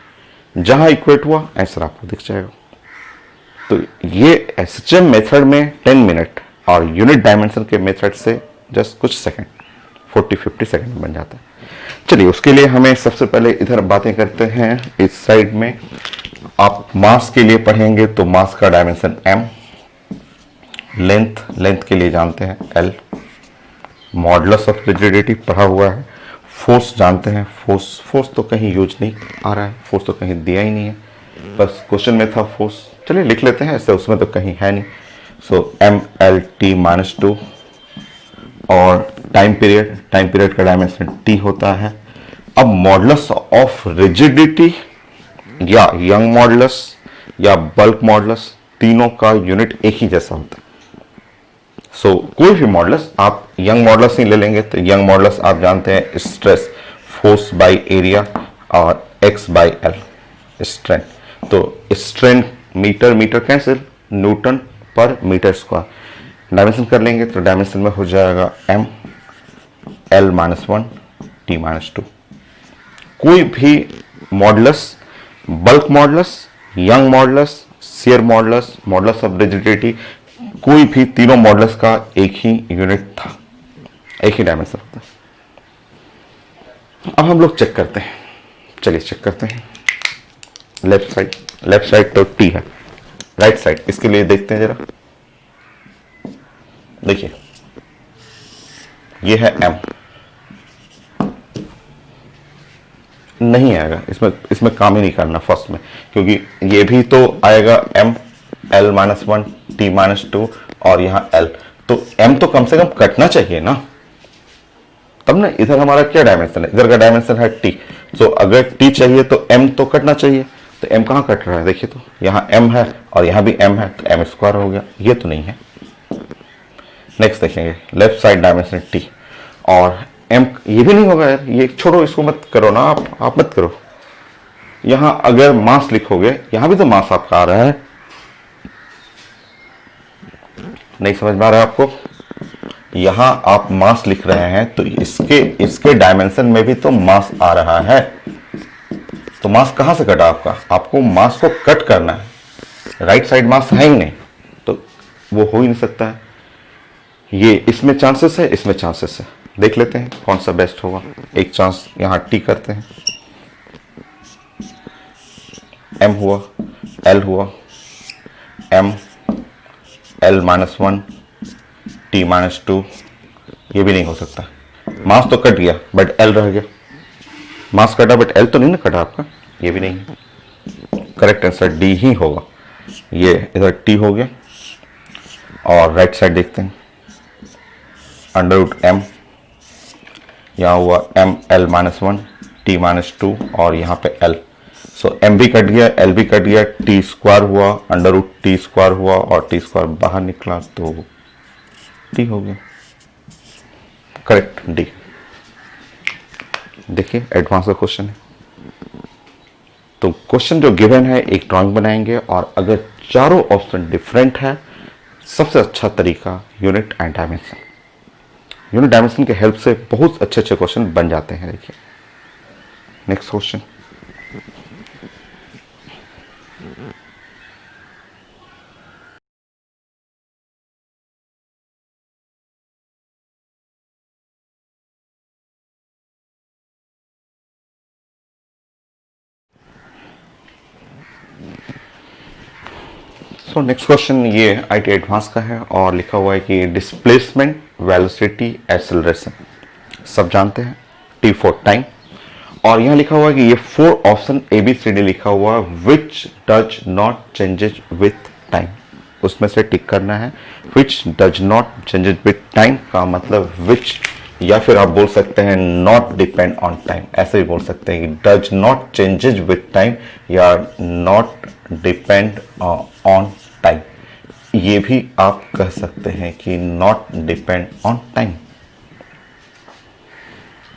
Speaker 1: जहां इक्वेट हुआ आंसर आपको दिख जाएगा। तो ये एसएचएम मेथड में 10 मिनट और यूनिट डायमेंशन के मेथड से जस्ट कुछ सेकंड, 40-50 सेकंड बन जाता है। चलिए, उसके लिए हमें सबसे पहले इधर बातें करते हैं। इस साइड में आप मास के लिए पढ़ेंगे तो मास का डायमेंशन m, लेंथ के लिए जानते हैं l, मॉडुलस ऑफ रिजिडिटी पढ़ा हुआ है, फोर्स जानते हैं, फोर्स तो कहीं यूज नहीं आ रहा है, फोर्स तो कहीं दिया ही नहीं है, बस क्वेश्चन में था फोर्स, चलिए लिख लेते हैं ऐसे, उसमें तो कहीं है नहीं। सो m/l(t)-2, और टाइम पीरियड का डायमेंशन t होता है। अब मॉडुलस ऑफ रिजिडिटी या यंग मॉडुलस या बल्क मॉडुलस, तीनों का यूनिट एक ही जैसा होता है। सो कोई भी मॉडुलस आप यंग मॉडुलस ही ले लेंगे तो यंग मॉडुलस आप जानते हैं स्ट्रेस, फोर्स बाय एरिया, और x/l स्ट्रेन। तो स्ट्रेन मीटर कैंसिल, न्यूटन पर मीटर स्क्वायर। डायमेंशन कर लेंगे तो डायमेंशन में हो जाएगा m, l-1, t-2। कोई भी modulus, bulk modulus, young modulus, shear modulus, modulus of rigidity, कोई भी तीनों मॉडुलस का एक ही यूनिट था, एक ही डायमेंशन होता है। अब हम लोग चेक करते हैं, चलिए चेक करते हैं। लेफ्ट साइड तो टी है, राइट साइड इसके लिए देखते हैं जरा। देखिए ये है m, नहीं आएगा इसमें काम ही नहीं करना फर्स्ट में, क्योंकि ये भी तो आएगा m, l-1, t-2, और यहां l, तो m तो कम से कम कटना चाहिए ना, तब ना। इधर हमारा क्या डायमेंशन है, इधर का डायमेंशन है t, तो अगर t चाहिए तो m तो कटना चाहिए, तो m कहां कट रहा है, देखिए तो यहां m है और यहां भी m है, तो m² हो गया, ये तो नहीं है। नेक्स्ट देखेंगे लेफ्ट साइड डायमेंशन t, और m, ये भी नहीं होगा यार, ये छोड़ो, इसको मत करो ना, आप मत करो। यहां अगर मास लिखोगे, यहां भी तो मास आपका आ रहा है, नहीं समझ में आ रहा है आपको। यहां आप मास लिख रहे हैं तो इसके डायमेंशन में भी तो मास आ रहा है, तो मास कहां से कटा आपका, आपको मास को कट करना है, राइट साइड मास है ही नहीं, तो वो हो ही नहीं सकता है। ये इसमें चांसेस है, इसमें चांसेस है, देख लेते हैं कौन सा बेस्ट होगा। एक चांस यहां टी करते हैं, m हुआ, l हुआ, m, l-1, t-2, ये भी नहीं हो सकता। मास तो कट गया बट l रह गया, मास कटा बट l तो नहीं ना कटा आपका, ये भी नहीं है। करेक्ट आंसर डी ही होगा, ये इधर t हो गया, और राइट साइड देखते हैं, √m, यहाँ हुआ m, l-1, t-2, और यहाँ पे l, सो m भी कट गया, l भी कट गया, t² हुआ, √t² हुआ, और t² बाहर निकला तो t हो गया। Correct D. देखिए एडवांस का क्वेश्चन है, तो क्वेश्चन जो गिवन है एक ड्राइंग बनाएंगे, और अगर चारों ऑप्शन डिफरेंट है, सबसे अच्छा तरीका unit and dimension, unit dimension के हेल्प से बहुत अच्छे अच्छे क्वेश्चन बन जाते हैं। देखिए next question, so next question ये आईटी एडवांस का है और लिखा हुआ है कि डिस्प्लेसमेंट, वेलोसिटी, एक्सेलरेशन सब जानते हैं, टी फॉर टाइम। और यहाँ लिखा हुआ है कि ये 4 ऑप्शन ABCD लिखा हुआ है which does not changes with time, उसमें से टिक करना है। Which does not changes with time का मतलब विच, या फिर आप बोल सकते हैं नॉट डिपेंड ऑन टाइम, ऐसे भी बोल सकते हैं कि does not changes with time या नॉट डिपेंड ऑन टाइम, ये भी आप कह सकते हैं कि not depend on time.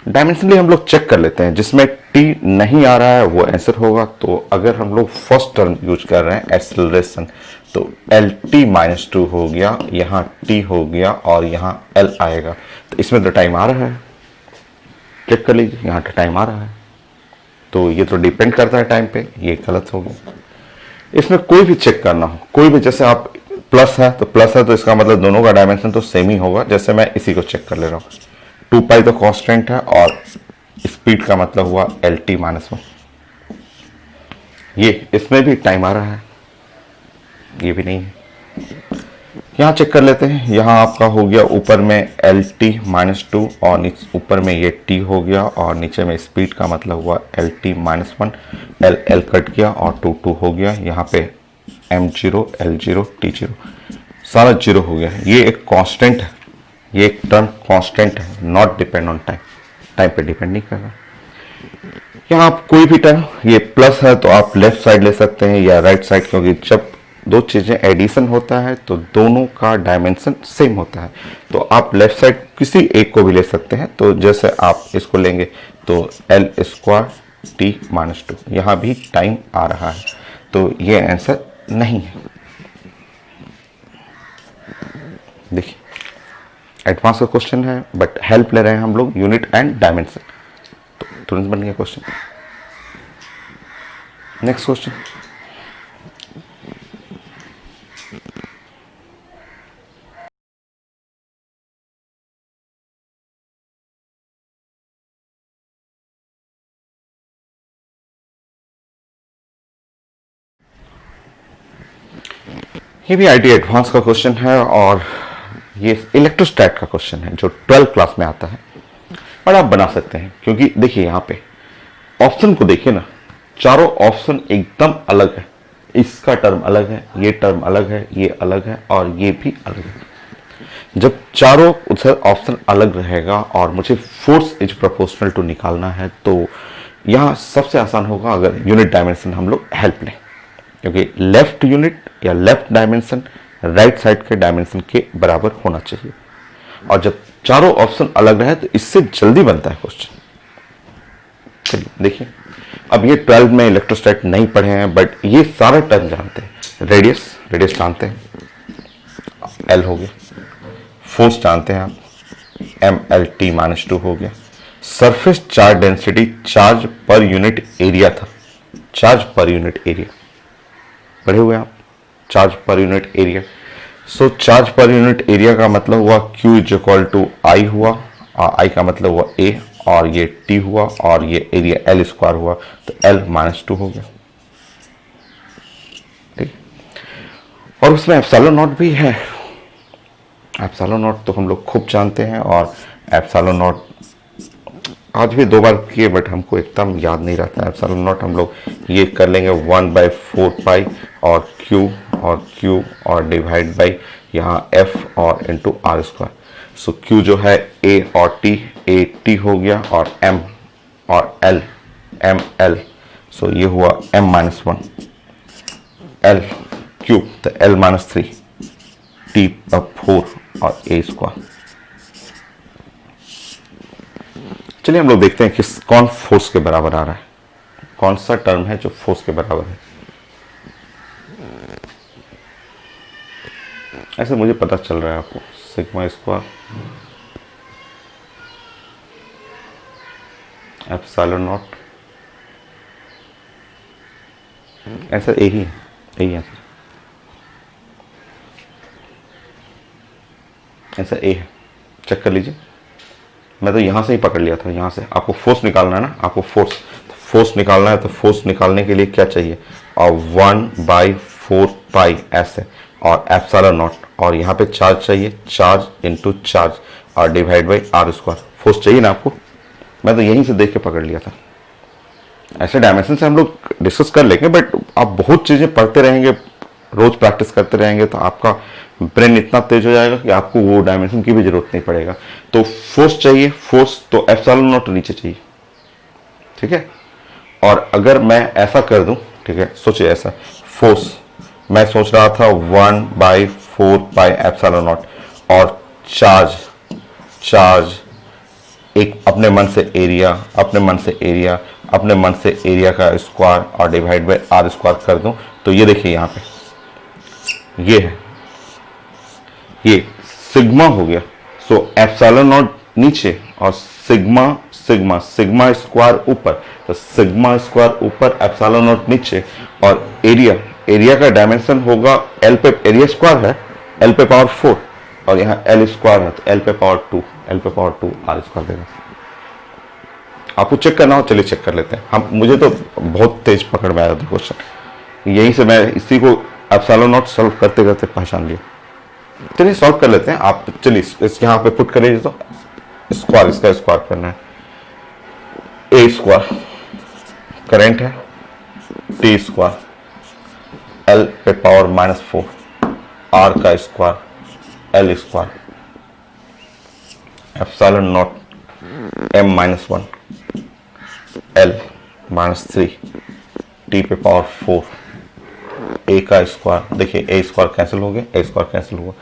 Speaker 1: Dimensionally हम लोग चेक कर लेते हैं, जिसमें टी नहीं आ रहा है वो आंसर होगा। तो अगर हम लोग फर्स्ट टर्म यूज कर रहे हैं एक्सेलरेशन, तो LT-2 हो गया, यहाँ टी हो गया और यहाँ L आएगा। तो इसमें तो टाइम आ रहा है, चेक कर लीजिए, यहाँ टाइम आ रहा है, तो ये तो डिपेंड करता है टाइम पे, ये गलत हो गया। इसमें कोई भी चेक करना हो, कोई भी, जैसे आप प्लस है तो इसका मतलब दोनों का डायमेंशन तो सेम ही होगा। जैसे मैं इसी को चेक कर ले रहा हूँ, 2π तो कांस्टेंट है और स्पीड का मतलब हुआ LT-1। ये इसमें भी टाइम आ रहा है, ये भी नहीं है। यहाँ चेक कर लेते हैं, यहाँ आपका हो गया ऊपर में LT-2 और ऊपर में ये T हो गया और नीचे में स्पीड का मतलब हुआ LT-1, L कट गया और 2 हो गया। यहाँ पे M0, L0, T0 सारा 0 हो गया। ये एक कांस्टेंट है, ये एक टर्म कांस्टेंट है, not depend on time, time पे डिपेंड नहीं कर रहा। यहाँ आप कोई भी टर्म, ये प्लस है तो आप लेफ्ट साइड ले सकते हैं या राइट साइड, क्योंकि जब दो चीजें एडिशन होता है तो दोनों का डायमेंशन सेम होता है। तो आप लेफ्ट साइड किसी एक को भी ले सकते हैं। तो जैसे आप इसको लेंगे तो L² T-2, यहाँ भी टाइम आ रहा है, तो ये आंसर नहीं है। देखिए एडवांस का क्वेश्चन है बट हेल्प ले रहे हैं हम लोग यूनिट एंड डायमेंशन, तो तुरंत बन गया क्वेश्चन। नेक्स्ट क्वेश्चन, ये भी आईटी एडवांस का क्वेश्चन है और ये इलेक्ट्रोस्टैट का क्वेश्चन है जो 12th क्लास में आता है, और आप बना सकते हैं। क्योंकि देखिए यहाँ पे ऑप्शन को देखिए ना, चारों ऑप्शन एकदम अलग है, इसका टर्म अलग है, ये टर्म अलग है, ये अलग है और ये भी अलग है। जब चारों उधर ऑप्शन अलग रहेगा और मुझे फोर्स इज प्रोपोर्शनल टू निकालना है, तो यहाँ सबसे आसान होगा अगर यूनिट डायमेंशन हम लोग हेल्प लें, क्योंकि लेफ्ट यूनिट या लेफ्ट डायमेंशन राइट साइड के डायमेंशन के बराबर होना चाहिए। और जब चारों ऑप्शन अलग रहे तो इससे जल्दी बनता है क्वेश्चन। चलिए देखिए, अब ये 12 में इलेक्ट्रोस्टैट नहीं पढ़े हैं बट ये सारे टर्म जानते हैं। रेडियस जानते हैं, L हो गया। फोर्स जानते हैं आप, MLT-2 हो गया। Surface charge density charge per unit area था, चार्ज पर यूनिट एरिया पढ़े हुए आप, चार्ज पर यूनिट एरिया। सो चार्ज पर यूनिट एरिया का मतलब हुआ Q = I हुआ, I का मतलब हुआ A, और ये T हुआ और ये एरिया L² हुआ, तो L-2 हो गया। ठीक, और उसमें एप्सिलॉन नॉट भी है। एप्सिलॉन नॉट तो हम लोग खूब जानते हैं और एप्सिलॉन नॉट आज भी 2 बार किए बट हमको एकदम याद नहीं रहता है। एप्सिलॉन नॉट हम लोग ये कर लेंगे 1/4π और Q और डिवाइड बाई यहाँ F और इंटू R²। सो Q जो है A और T, AT हो गया और M और L, ML। सो ये हुआ M-1 L Q, तो L-3 T/4 और A²। चलिए हम लोग देखते हैं किस कौन फोर्स के बराबर आ रहा है, कौन सा टर्म है जो फोर्स के बराबर है। ऐसे मुझे पता चल रहा है आपको, σ² एप्सिलॉन नॉट, ऐसा यही है, ऐसा ए है। चेक कर लीजिए, मैं तो यहाँ से ही पकड़ लिया था। यहाँ से आपको फोर्स निकालना है ना, आपको फोर्स निकालना है, तो फोर्स निकालने के लिए क्या चाहिए, और 1/4 4 पाई ऐसे, और एप्सिलॉन नॉट, और यहाँ पे चार्ज चाहिए, चार्ज इंटू चार्ज और divide by R square. Force चाहिए ना आपको, मैं तो यहीं से देख के पकड़ लिया था। ऐसे डायमेंशन से हम लोग डिस्कस कर लेंगे, बट आप बहुत चीज़ें पढ़ते रहेंगे, रोज प्रैक्टिस करते रहेंगे, तो आपका ब्रेन इतना तेज हो जाएगा कि आपको वो डायमेंशन की भी जरूरत नहीं पड़ेगा। तो फोर्स चाहिए, फोर्स तो एप्सिलॉन नॉट नीचे चाहिए, ठीक है। और अगर मैं ऐसा कर दूं, ठीक है, सोचिए ऐसा फोर्स मैं सोच रहा था 1/4 पाई एप्सिलॉन नॉट, और चार्ज चार्ज एक अपने मन से एरिया, अपने मन से एरिया, अपने मन से एरिया का स्क्वायर और डिवाइड बाय आर स्क्वायर कर दूं, तो ये देखिए यहाँ पे ये है, ये सिग्मा हो गया। सो एप्सिलॉन नॉट नीचे और सिग्मा सिग्मा सिग्मा स्क्वायर ऊपर, तो सिग्मा स्क्वायर ऊपर एप्सिलॉन नॉट नीचे, और एरिया एरिया का डायमेंशन होगा एल पे, एरिया स्क्वायर है एल पे पावर 4, और यहाँ एल स्क्वायर है तो एल पे पावर 2, एल पे पावर 2 आर स्क्वायर देगा। आपको चेक करना हो, चलिए चेक कर लेते हैं हम। मुझे तो बहुत तेज पकड़ में आया था क्वेश्चन, यहीं से मैं इसी को एप्सिलॉन नॉट सॉल्व करते करते पहचान लिया। चलिए सॉल्व कर लेते हैं। आप चलिए इस यहाँ पे पुट करिए, तो स्क्वायर, इसका स्क्वायर करना है। ए स्क्वायर करेंट है, टी स्क्वायर एल पे पावर -4, आर का square L square, epsilon not m-1 L -3 T पे पावर 4, ए का स्क्वायर, देखिए ए स्क्वायर कैंसिल हो गया, ए स्क्वायर कैंसिल हुआ,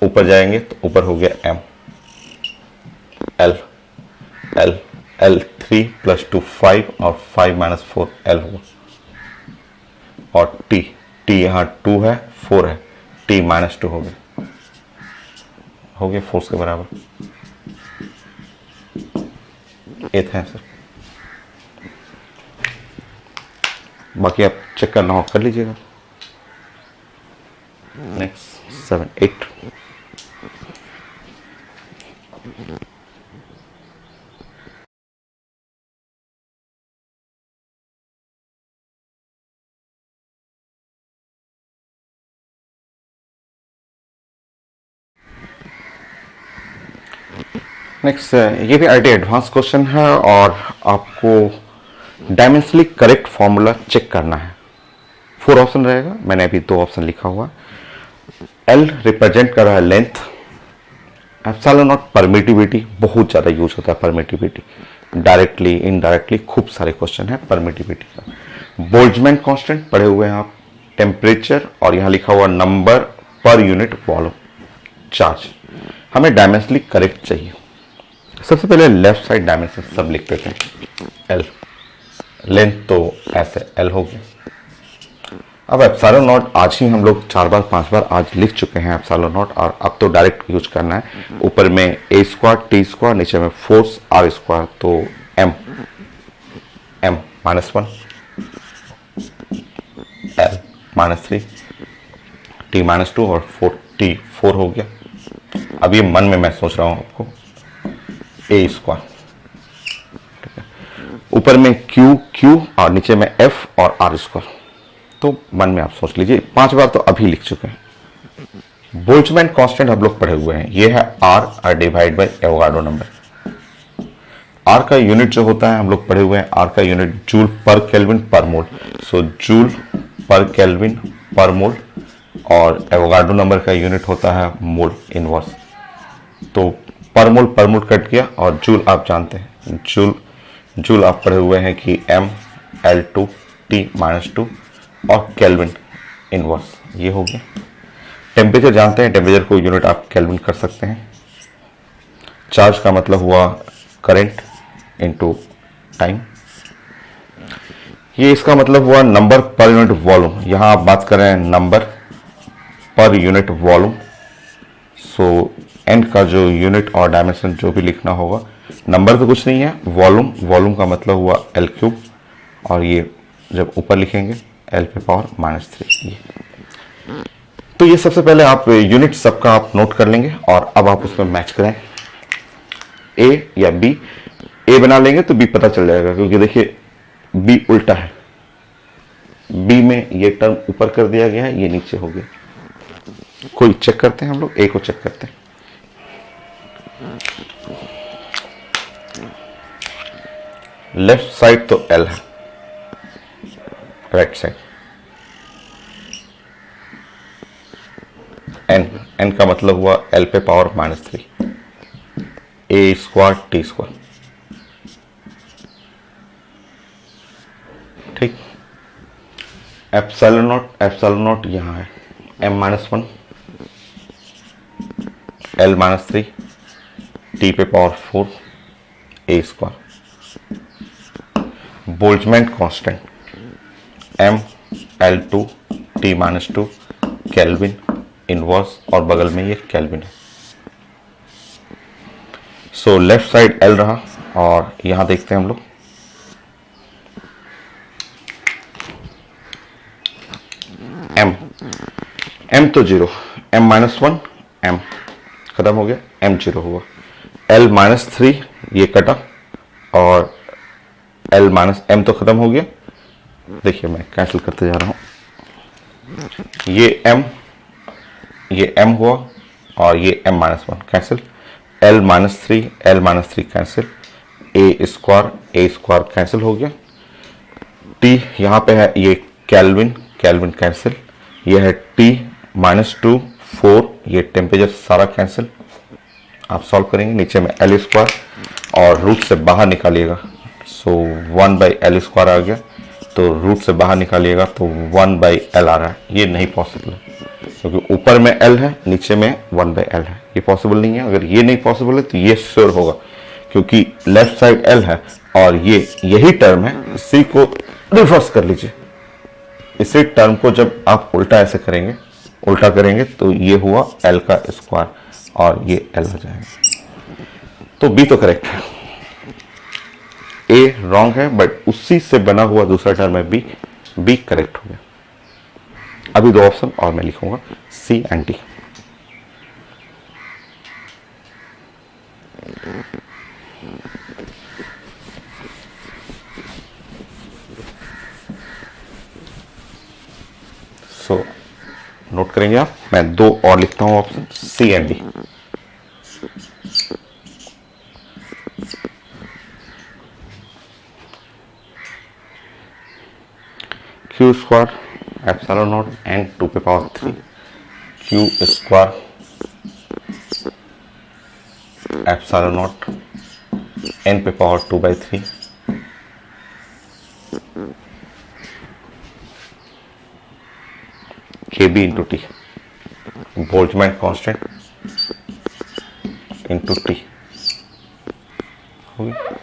Speaker 1: ऊपर जाएंगे तो ऊपर हो गया m, एल एल एल 3 + 2 5, और 5 - 4 एल हुआ, और टी टी यहाँ 2 है 4 है, टी -2 हो गया फोर्स के बराबर। एथ है सर, बाकी आप चेक करना हो कर लीजिएगा। नेक्स्ट 7 8 नेक्स्ट, ये भी आईटी एडवांस क्वेश्चन है, और आपको डायमेंशनली करेक्ट फॉर्मूला चेक करना है। 4 ऑप्शन रहेगा, मैंने अभी 2 ऑप्शन लिखा हुआ। एल रिप्रेजेंट कर रहा है लेंथ, एप्सिलॉन नॉट परमिटिविटी, बहुत ज़्यादा यूज होता है परमिटिविटी, डायरेक्टली इनडायरेक्टली खूब सारे क्वेश्चन है परमिटिविटी का। बोल्ट्जमैन कांस्टेंट पढ़े हुए हैं आप, टेम्परेचर, और यहाँ लिखा हुआ number per unit volume charge. हमें डायमेंशनली करेक्ट चाहिए। सबसे पहले लेफ्ट साइड डायमेंशन सब लिख देते हैं। एल लेंथ तो ऐसे एल हो गया। अब एप्सिलॉन नॉट आज ही हम लोग 4 बार 5 बार आज लिख चुके हैं एप्सिलॉन नॉट, और अब तो डायरेक्ट यूज करना है। ऊपर में ए स्क्वायर टी स्क्वायर, नीचे में फोर्स आर स्क्वायर, तो एम एम -1 एल -3 टी -2 और 4 टी 4 हो गया। अब ये मन में मैं सोच रहा हूं आपको ए स्क्वायर, ठीक है, ऊपर में क्यू क्यू और नीचे में एफ और आर स्क्वायर, तो मन में आप सोच लीजिए। 5 बार तो अभी लिख चुके हैं। बोल्ट्जमैन कांस्टेंट हम लोग पढ़े हुए हैं, ये है R divide by Avogadro number. R का यूनिट जो होता है हम लोग पढ़े हुए हैं, आर का यूनिट जूल पर केल्विन पर मोल, सो जूल पर केल्विन पर मोल, और एवोगाड्रो नंबर का यूनिट होता है मोल इनवर्स। तो पर मोल कट गया, और जूल आप जानते हैं, जूल आप पढ़े हुए हैं कि m L2 T -2 और केल्विन इनवर्स, ये हो गया। टेम्परेचर जानते हैं, टेम्परेचर को यूनिट आप केल्विन कर सकते हैं। चार्ज का मतलब हुआ करंट इनटू टाइम, ये इसका मतलब हुआ नंबर पर यूनिट वॉल्यूम। यहां आप बात कर रहे हैं number per unit volume, so and का जो यूनिट और डायमेंशन जो भी लिखना होगा, नंबर तो कुछ नहीं है, वॉल्यूम का मतलब हुआ एल क्यूब, और ये जब ऊपर लिखेंगे एल पे पावर -3। ये तो ये सबसे पहले आप यूनिट सबका आप नोट कर लेंगे, और अब आप उसमें मैच करें ए या बी। ए बना लेंगे तो बी पता चल जाएगा, क्योंकि देखिए बी उल्टा है, बी में ये टर्म ऊपर कर दिया गया है, ये नीचे हो गया। कोई चेक करते हैं हम लोग, ए को चेक करते हैं। लेफ्ट साइड तो एल है, राइट साइड एन। एन का मतलब हुआ एल पे power -3, A square T square. ठीक, एप्सिलॉन नॉट यहां है, m-1 l-3 टी पे power 4 A square. Boltzmann constant m-L2 t-2 kelvin inverse, और बगल में ये केल्विन है। सो लेफ्ट साइड एल रहा, और यहां देखते हैं हम लोग m तो 0, m-1 m खत्म हो गया, m 0 हुआ, l-3 ये कटा, और l-m तो खत्म हो गया। देखिए मैं कैंसिल करते जा रहा हूं, ये m हुआ और ये m-1 cancel, l-3 cancel, a square cancel हो गया, t यहां पे है, ये केल्विन कैंसिल, ये है t-2 4, ये टेम्परेचर सारा कैंसिल। आप सॉल्व करेंगे, नीचे में l स्क्वायर और रूट से बाहर निकालिएगा, सो 1/l² आ गया, तो रूट से बाहर निकालिएगा तो 1/l आ रहा है। ये नहीं पॉसिबल है, क्योंकि ऊपर में l है, नीचे में 1/l है, ये पॉसिबल नहीं है। अगर ये नहीं पॉसिबल है तो ये श्योर होगा, क्योंकि लेफ्ट साइड l है और ये यही टर्म है। इसी को रिवर्स कर लीजिए, इसी टर्म को जब आप उल्टा ऐसे करेंगे, उल्टा करेंगे तो ये हुआ l का स्क्वायर और ये l हो जाएगा। तो b तो करेक्ट है, a रॉन्ग है, बट उसी से बना हुआ दूसरा टर्म है b करेक्ट हो गया। अभी दो ऑप्शन और मैं लिखूंगा, C and D। So note करेंगे आप, मैं दो और लिखता हूं option, C and D। Q square epsilon not n 2 पे power 3, Q square epsilon not n पे power 2/3, KB into T, Boltzmann constant into T. हो गया,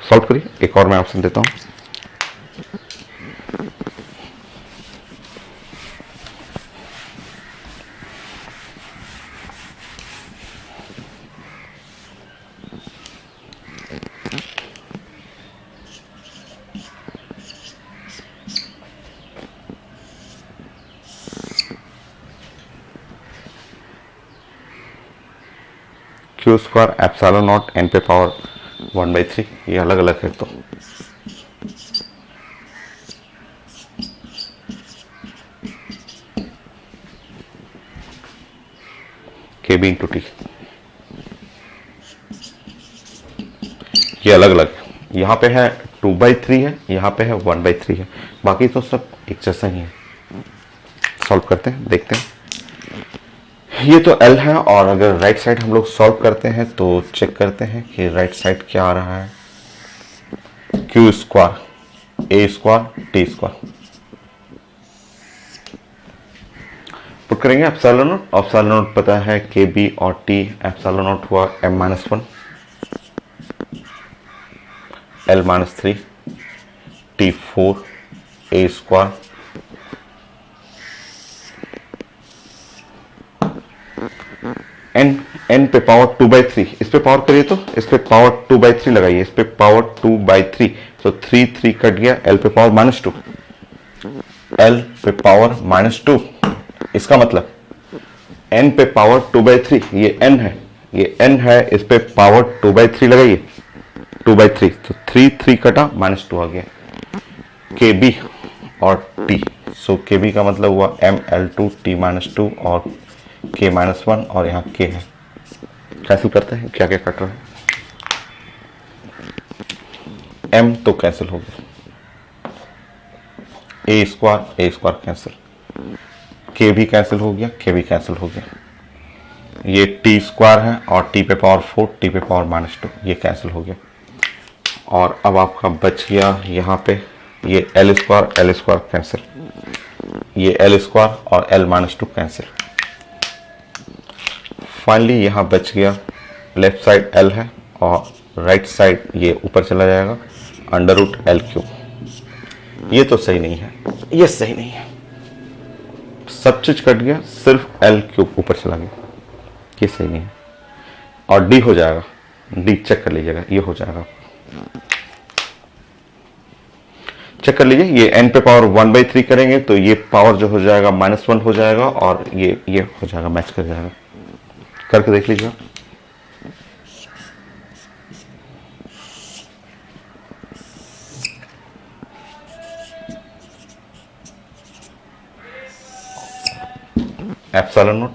Speaker 1: सॉल्व करिए। एक और मैं ऑप्शन देता हूं, Q square epsilon not n पे पावर 1/3, ये अलग अलग है तो KB इंटू टी, ये अलग अलग है। यहाँ पे है 2/3 है, यहाँ पे है 1/3 है, बाकी तो सब एक जैसा ही है। सॉल्व करते हैं, देखते हैं। ये तो L है, और अगर राइट साइड हम लोग सॉल्व करते हैं तो चेक करते हैं कि राइट साइड क्या आ रहा है। Q square A square T square put करेंगे, एप्सिलॉन नॉट पता है KB और T, एप्सिलॉन नॉट हुआ m-1 l-3 T4 A square n पे पावर 2/3, इस पे पावर करिए तो इस पे पावर 2/3 लगाइए, इस पे पावर 2/3, तो 3 कट गया, l पे पावर -2, l पे पावर -2। इसका मतलब n पे पावर 2/3, ये n है, इस पे पावर 2/3 लगाइए, 2/3, तो 3 कटा, -2 आ गया। के बी और टी। सो के बी का मतलब हुआ ML2T-2 और K-1 और यहाँ K है। कैंसिल करते हैं, क्या क्या कट रहा है। M तो कैंसिल हो गया, ए स्क्वायर कैंसिल, के भी कैंसिल हो गया, के भी कैंसिल हो गया। ये टी स्क्वायर है और टी पे पावर 4, टी पे पावर -2, ये कैंसिल हो गया। और अब आपका बच गया यहाँ पे ये एल स्क्वायर कैंसिल, ये एल स्क्वायर और L-2 कैंसिल। फाइनली यहाँ बच गया लेफ्ट साइड L है और राइट साइड ये ऊपर चला जाएगा √L3। ये तो सही नहीं है, ये सही नहीं है, सब चीज कट गया, सिर्फ L3 ऊपर चला गया, ये सही नहीं है। और D हो जाएगा, D चेक कर लीजिएगा, ये हो जाएगा, चेक कर लीजिए। ये n पे पावर 1/3 करेंगे तो ये पावर जो हो जाएगा -1 हो जाएगा और ये हो जाएगा, मैच कर जाएगा। करके देख लीजिए। एप्सिलॉन नॉट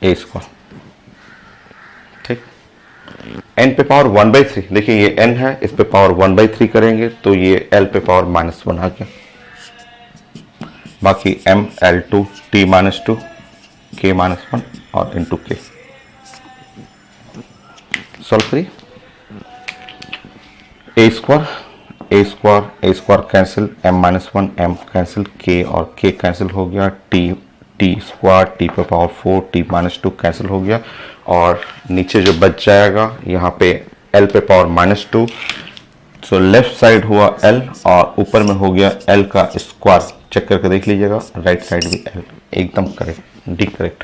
Speaker 1: ए स्क्वायर, ठीक। n पे पावर 1/3, देखिए ये n है, इस पे पावर 1/3 करेंगे तो ये l पे पावर -1 आ गया। बाकी ML2T-2 K-1 और इंटू K। सॉल्व करिए। A square cancel, M-1 M cancel, K और K कैंसिल हो गया, टी स्क्वायर टी पे पावर 4 T-2 कैंसिल हो गया। और नीचे जो बच जाएगा यहाँ पे L पे पावर -2, सो लेफ्ट साइड हुआ L और ऊपर में हो गया L का स्क्वायर। चेक करके देख लीजिएगा, राइट साइड भी L, एकदम करेक्ट, डी करेक्ट।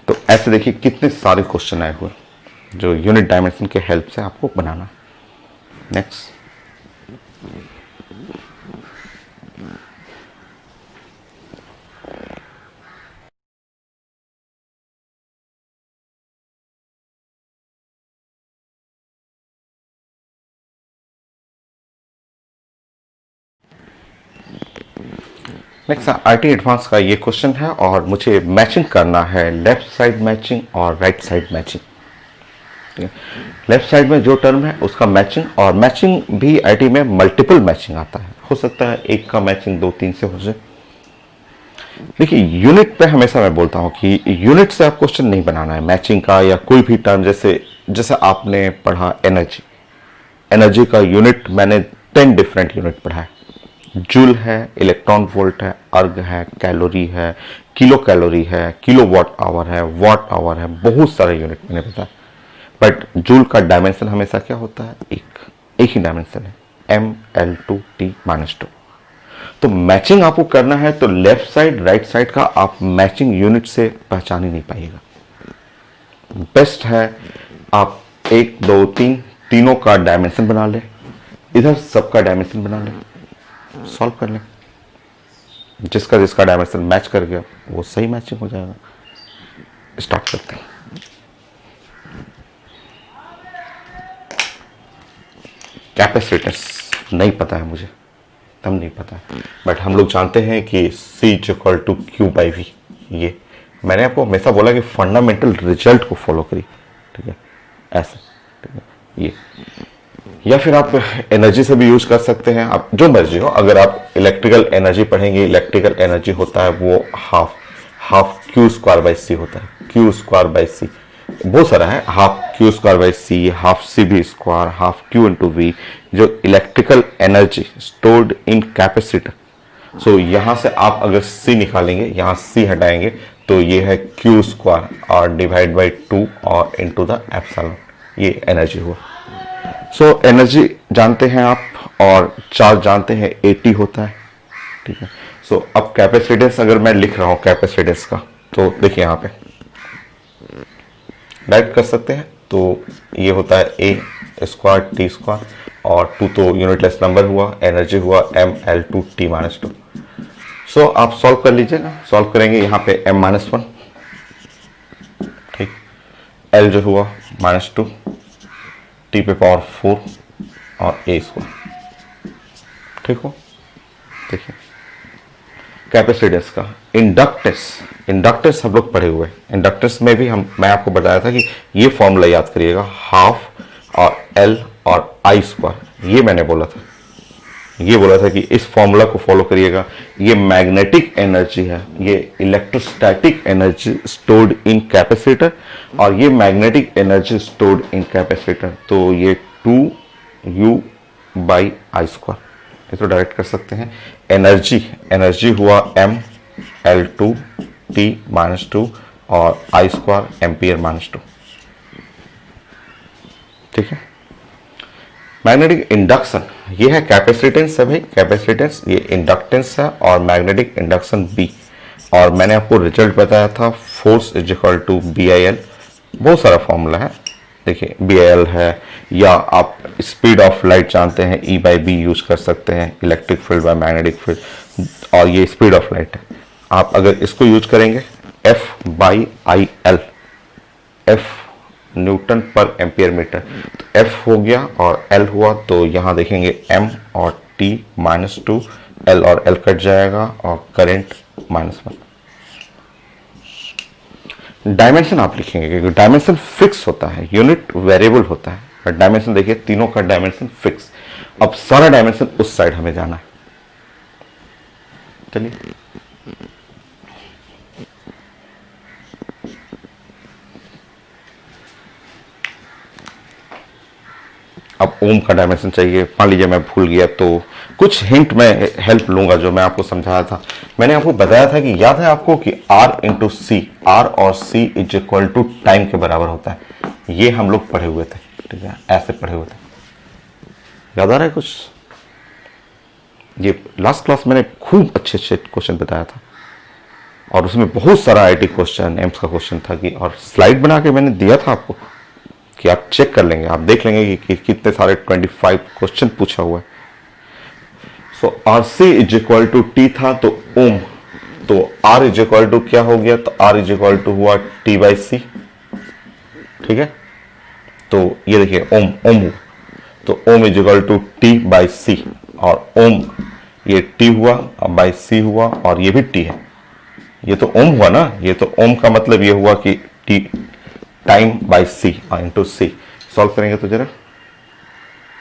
Speaker 1: तो ऐसे देखिए कितने सारे क्वेश्चन आए हुए जो यूनिट डायमेंशन के हेल्प से आपको बनाना है। नेक्स्ट, आईटी एडवांस का ये क्वेश्चन है और मुझे मैचिंग करना है, लेफ्ट साइड मैचिंग और right side matching. Left side में जो टर्म है उसका मैचिंग, और मैचिंग भी आईटी में मल्टीपल मैचिंग आता है, हो सकता है एक का मैचिंग 2-3 से हो जाए। देखिए यूनिट पे हमेशा मैं बोलता हूं कि यूनिट से आप क्वेश्चन नहीं बनाना है मैचिंग का, या कोई भी टर्म जैसे आपने पढ़ा एनर्जी का यूनिट मैंने 10 डिफरेंट यूनिट पढ़ा है। जूल है, इलेक्ट्रॉन वोल्ट है, अर्ग है, कैलोरी है, किलो कैलोरी है, किलो वॉट आवर है, बहुत सारे यूनिट मैंने बताया। बट जूल का डायमेंशन हमेशा क्या होता है, एक ही डायमेंशन है, ML2T-2। तो मैचिंग आपको करना है तो लेफ्ट साइड राइट साइड का आप मैचिंग यूनिट से पहचान ही नहीं पाइएगा। बेस्ट है आप 1 2 3 तीनों का डायमेंशन बना ले, इधर सबका डायमेंशन बना ले, सॉल्व कर ले, जिसका डायमेंशन मैच कर गया वो सही मैचिंग हो जाएगा। स्टार्ट करते हैं। कैपेसिटेंस नहीं पता है मुझे, तब नहीं पता है, बट हम लोग जानते हैं कि C=Q/V। ये मैंने आपको हमेशा बोला कि फंडामेंटल रिजल्ट को फॉलो करिए, ठीक है, ऐसे, ठीक है। ये या फिर आप एनर्जी से भी यूज कर सकते हैं, आप जो मर्जी हो। अगर आप इलेक्ट्रिकल एनर्जी पढ़ेंगे, इलेक्ट्रिकल एनर्जी होता है वो हाफ Q² होता है, Q²C बहुत सारा है, half Q²C, half CV², half Q/V, जो electrical energy stored in capacitor. So यहां से आप अगर C निकालेंगे, यहां C हटाएंगे तो ये है Q² और डिवाइड बाई 2 और इनटू द एप्सिलॉन, ये एनर्जी हुआ। सो एनर्जी जानते हैं आप, और चार्ज जानते हैं 80 होता है, ठीक है। सो अब कैपेसिटेंस अगर मैं लिख रहा हूं कैपेसिटेंस का, तो देखिए यहां पे डायरेक्ट कर सकते हैं, तो ये होता है A²T² और 2 तो यूनिटलेस नंबर हुआ, एनर्जी हुआ ML2T-2। सो आप सॉल्व कर लीजिएगा, सॉल्व करेंगे यहाँ पे M-1, ठीक, एल जो हुआ -2 टी पे पावर 4 और ए स्क्वायर। ठीक हो। देखिए कैपेसिटेंस का इंडक्टेंस हम लोग पढ़े हुए। इंडक्टेंस में भी मैं आपको बताया था कि ये फॉर्मूला याद करिएगा, हाफ और एल और आई स्क्वायर। ये मैंने बोला था, ये बोला था कि इस फॉर्मूला को फॉलो करिएगा। ये मैग्नेटिक एनर्जी है, ये electrostatic energy stored in capacitor, और ये magnetic energy stored in capacitor. तो ये 2u/i², इसको डायरेक्ट कर सकते हैं। एनर्जी हुआ mL2 t-2 और I² एम्पियर -2। ठीक है। मैग्नेटिक इंडक्शन ये है, कैपेसिटेंस है भाई, कैपेसिटेंस ये इंडक्टेंस है, और मैग्नेटिक इंडक्शन बी। और मैंने आपको रिजल्ट बताया था, force is equal to BIL। बहुत सारा फॉर्मूला है, देखिए BIL है, या आप स्पीड ऑफ लाइट जानते हैं, E/B यूज कर सकते हैं, electric field by magnetic field, और ये स्पीड ऑफ लाइट है। आप अगर इसको यूज करेंगे F/IL, F न्यूटन पर एम्पियर मीटर, तो F हो गया और L हुआ, तो यहां देखेंगे M और T -2, L और L कट जाएगा और करंट -1। डायमेंशन आप लिखेंगे क्योंकि डायमेंशन फिक्स होता है, यूनिट वेरिएबल होता है, और डायमेंशन देखिए तीनों का डायमेंशन फिक्स। अब सारा डायमेंशन उस साइड हमें जाना है। चलिए अब ओम का डायमेंशन चाहिए। मान लीजिए मैं भूल गया, तो कुछ हिंट मैं हेल्प लूंगा जो मैं आपको समझाया था। मैंने आपको बताया था कि याद है आपको कि R × C, R और C is equal to time के बराबर होता है। ये हम लोग पढ़े हुए थे, ठीक है, ऐसे पढ़े हुए थे। याद आ रहा है कुछ? ये लास्ट क्लास मैंने खूब अच्छे अच्छे क्वेश्चन बताया था, और उसमें बहुत सारा IIT क्वेश्चन, एम्स का क्वेश्चन था कि, और स्लाइड बना के मैंने दिया था आपको कि आप चेक कर लेंगे, आप देख लेंगे कि कितने सारे 25 क्वेश्चन पूछा हुआ है। So RC is equal to T था, तो ओम, तो R इज इक्वल टू क्या हो गया, तो R इज इक्वल टू हुआ T/C। ठीक है, तो ये देखिए ओम हुआ, तो ओम इज इक्वल टू T/C, और ओम ये T हुआ और बाई C हुआ, और ये भी T है, ये तो ओम हुआ ना, ये तो ओम का मतलब ये हुआ कि T time by C into C। Solve करेंगे तो जरा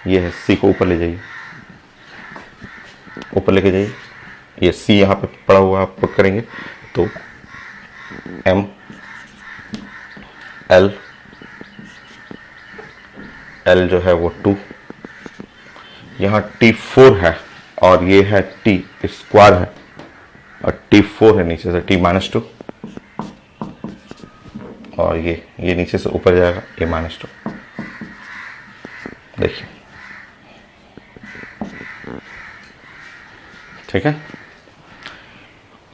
Speaker 1: ये है, C को ऊपर ले जाइए, ऊपर लेके जाइए, ये C यहाँ पे पड़ा हुआ आप पुट करेंगे, तो M L जो है वो 2, यहाँ T4 है, और ये है T स्क्वायर है, और T4 है नीचे से T-2, और ये नीचे से ऊपर जाएगा, ये -2। देखिए ठीक है।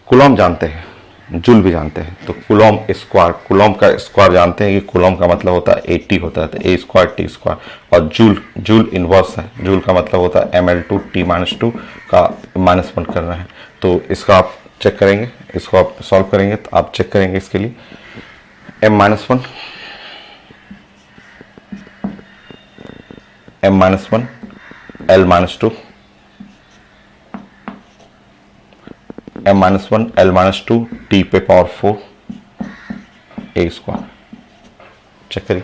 Speaker 1: कूलॉम जानते हैं, जूल भी जानते हैं, तो कूलॉम का स्क्वायर जानते हैं कि कूलॉम का मतलब होता है 80 होता है, तो A² T², और जूल इनवर्स है, जूल का मतलब होता है mL2 T-2 का -1 करना है। तो इसका आप चेक करेंगे, इसको आप सॉल्व करेंगे, तो आप चेक करेंगे इसके लिए M-1 L-2 M-1 L-2 T पे पावर 4 A²। चेक करिए।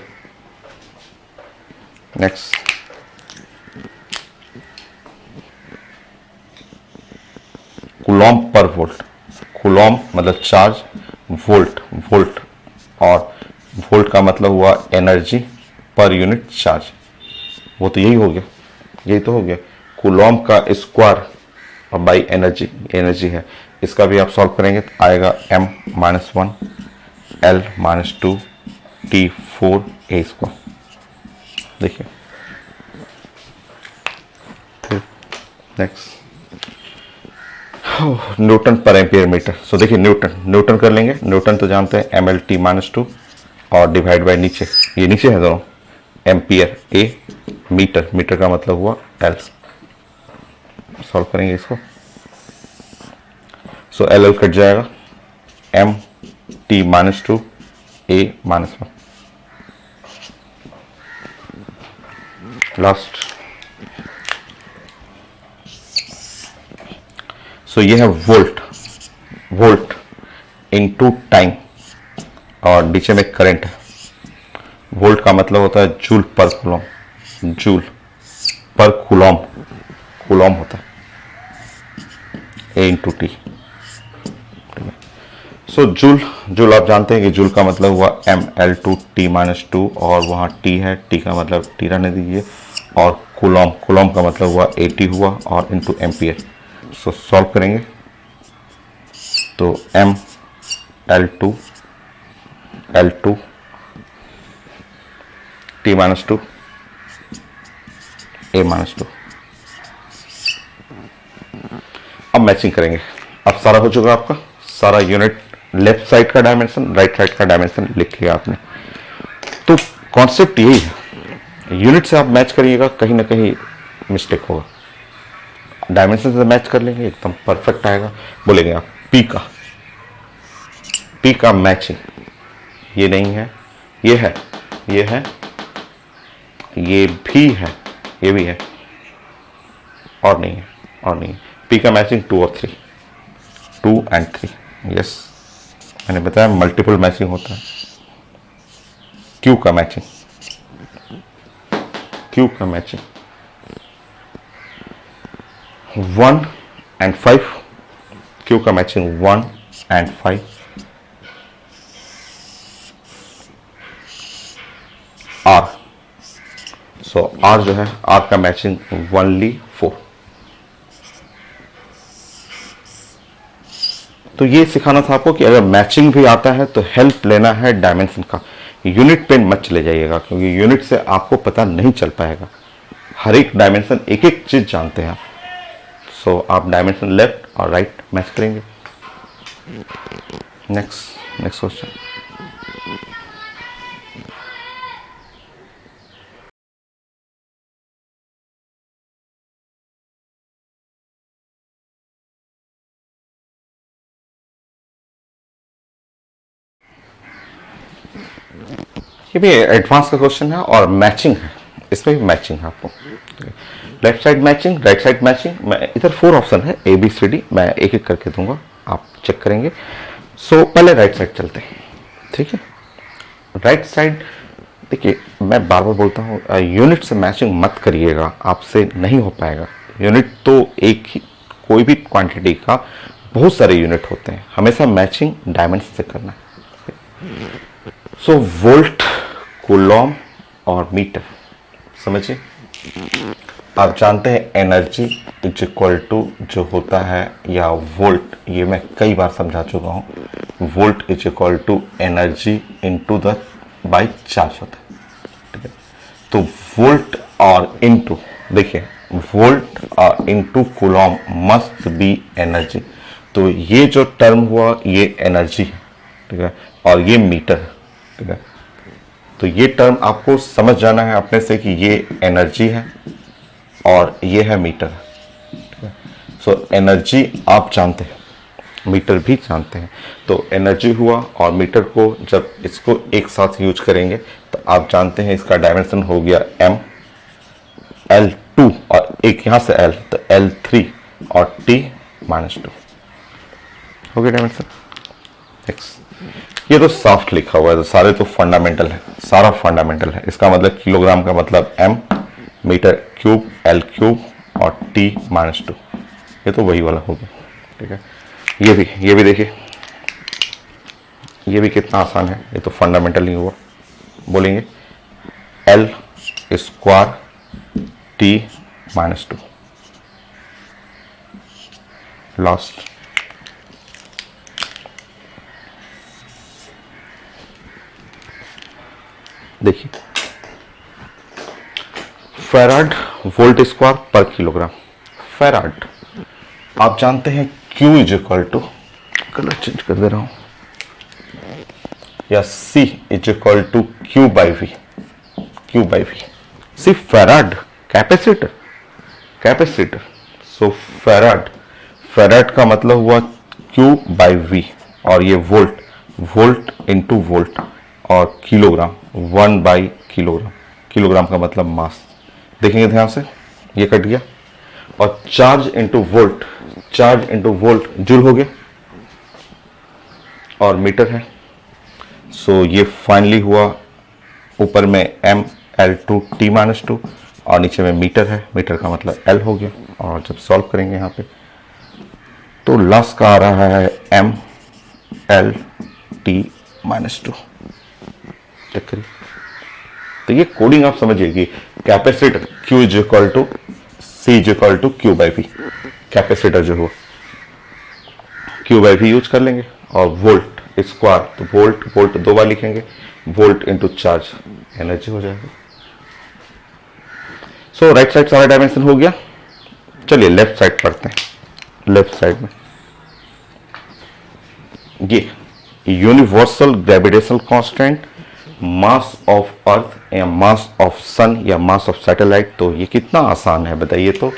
Speaker 1: नेक्स्ट, कूलॉम पर वोल्ट। कूलॉम मतलब चार्ज, वोल्ट और वोल्ट का मतलब हुआ एनर्जी पर यूनिट चार्ज। वो तो यही हो गया, यही तो हो गया। कूलॉम का स्क्वायर और बाई एनर्जी है, इसका भी आप सॉल्व करेंगे तो आएगा M-1 L-2 T4 A²। देखिए नेक्स्ट, न्यूटन पर एम्पियर मीटर। सो देखिए न्यूटन कर लेंगे, न्यूटन तो जानते हैं mL/T-2, और डिवाइड बाय नीचे, ये नीचे है दोनों, एम्पियर A, मीटर का मतलब हुआ L। सॉल्व करेंगे इसको, सो L कट जाएगा, M T-2 A-1। लास्ट। सो ये है वोल्ट, वोल्ट इनटू टाइम, और नीचे में करंट है। वोल्ट का मतलब होता है जूल पर कूलम, जूल पर कूलम, कूलम होता है ए इंटू टी। सो जूल, जूल आप जानते हैं कि जूल का मतलब हुआ mL/T-2, और वहाँ T है, T का मतलब T रहने दीजिए, और कूलम, कूलम का मतलब हुआ AT हुआ, और इनटू एम्पियर। सो सॉल्व करेंगे तो mL2 L2 T-2 A-2। अब मैचिंग करेंगे। अब सारा हो चुका आपका, सारा यूनिट, लेफ्ट साइड का डायमेंशन, राइट साइड का डायमेंशन लिख लिया आपने। तो कॉन्सेप्ट यही है, यूनिट से आप मैच करिएगा, कहीं ना कहीं मिस्टेक होगा। डायमेंशन से मैच कर लेंगे, एकदम परफेक्ट आएगा। बोलेंगे आप पी का मैचिंग, ये नहीं है, ये है, ये है, ये भी है, ये भी है, और नहीं है, और नहीं है। पी का मैचिंग 2 और 3, 2 and 3। यस, मैंने बताया मल्टीपल मैचिंग होता है। क्यू का मैचिंग, क्यू का मैचिंग 1 and 5, क्यू का matching 1 and 5। R, so R जो है, आर का मैचिंग 1ly 4। तो ये सिखाना था आपको कि अगर मैचिंग भी आता है तो हेल्प लेना है डायमेंशन का। यूनिट पे मत चले जाइएगा, क्योंकि यूनिट से आपको पता नहीं चल पाएगा। हर एक डायमेंशन, एक एक चीज जानते हैं आप। सो आप डायमेंशन लेफ्ट और राइट मैच करेंगे। Next question. ये भी एडवांस का क्वेश्चन है और मैचिंग है, इसमें भी मैचिंग है आपको। Left side matching, right side matching. मैं इधर 4 ऑप्शन है ABCD, मैं एक एक करके दूंगा, आप चेक करेंगे। सो पहले राइट साइड चलते हैं, ठीक है। राइट साइड, देखिए मैं बार बार बोलता हूँ, यूनिट से मैचिंग मत करिएगा, आपसे नहीं हो पाएगा। यूनिट तो एक ही, कोई भी क्वांटिटी का बहुत सारे यूनिट होते हैं, हमेशा मैचिंग डायमेंशन से करना है। सो वोल्ट, कूलम और मीटर, समझिए। आप जानते हैं एनर्जी इज इक्वल टू जो होता है, या वोल्ट, ये मैं कई बार समझा चुका हूँ, volt is equal to energy into the by charge होता है, ठीक है। तो वोल्ट और इनटू, देखिए वोल्ट और into coulomb must be energy. तो ये जो टर्म हुआ ये एनर्जी है, ठीक है, और ये मीटर है, ठीक है। तो ये टर्म आपको समझ जाना है अपने से कि ये एनर्जी है और ये है मीटर, ठीक है। सो एनर्जी आप जानते हैं, मीटर भी जानते हैं। तो एनर्जी हुआ, और मीटर को जब इसको एक साथ यूज करेंगे तो आप जानते हैं इसका डायमेंशन हो गया m, L2 और एक यहां से L, तो L3 और T-2 हो गया डायमेंशन। नेक्स्ट, ये तो सॉफ्ट लिखा हुआ है, तो सारे तो फंडामेंटल है, सारा फंडामेंटल है। इसका मतलब किलोग्राम का मतलब m, मीटर क्यूब L3 और T-2, ये तो वही वाला हो गया, ठीक है। ये भी देखिए, ये भी कितना आसान है, ये तो फंडामेंटल ही हुआ। बोलेंगे L स्क्वायर T-2, लास्ट। देखिए फैराड वोल्ट स्क्वायर पर किलोग्राम। फैराड आप जानते हैं Q is equal to, colour change कर दे रहा हूं, या C is equal to Q by V, Q by V। C farad capacitor, capacitor. So farad, farad का मतलब हुआ Q बाई V, और ये वोल्ट, वोल्ट इंटू वोल्ट, और किलोग्राम 1 बाई किलोग्राम, किलोग्राम का मतलब मास। देखेंगे ध्यान से, ये कट गया। और charge into volt, charge into volt joule हो गया, और मीटर है। सो ये फाइनली हुआ, ऊपर में mL2t-2 और नीचे में मीटर है, मीटर का मतलब L हो गया। और जब सॉल्व करेंगे यहाँ पे तो लास्ट का आ रहा है mL2t-2। चेक करिए। तो ये कोडिंग आप समझिए कि capacitor Q is equal to C is equal to Q by V, capacitor जो हो Q बाई V यूज कर लेंगे। और वोल्ट स्क्वायर, तो वोल्ट वोल्ट दो बार लिखेंगे, वोल्ट इंटू चार्ज, एनर्जी हो जाएगा। सो राइट साइड सारा डायमेंशन हो गया। चलिए लेफ्ट साइड पढ़ते हैं। लेफ्ट साइड में ये universal gravitational constant, mass of अर्थ या मास ऑफ सन या मास ऑफ सैटेलाइट। तो ये कितना आसान है बताइए। तो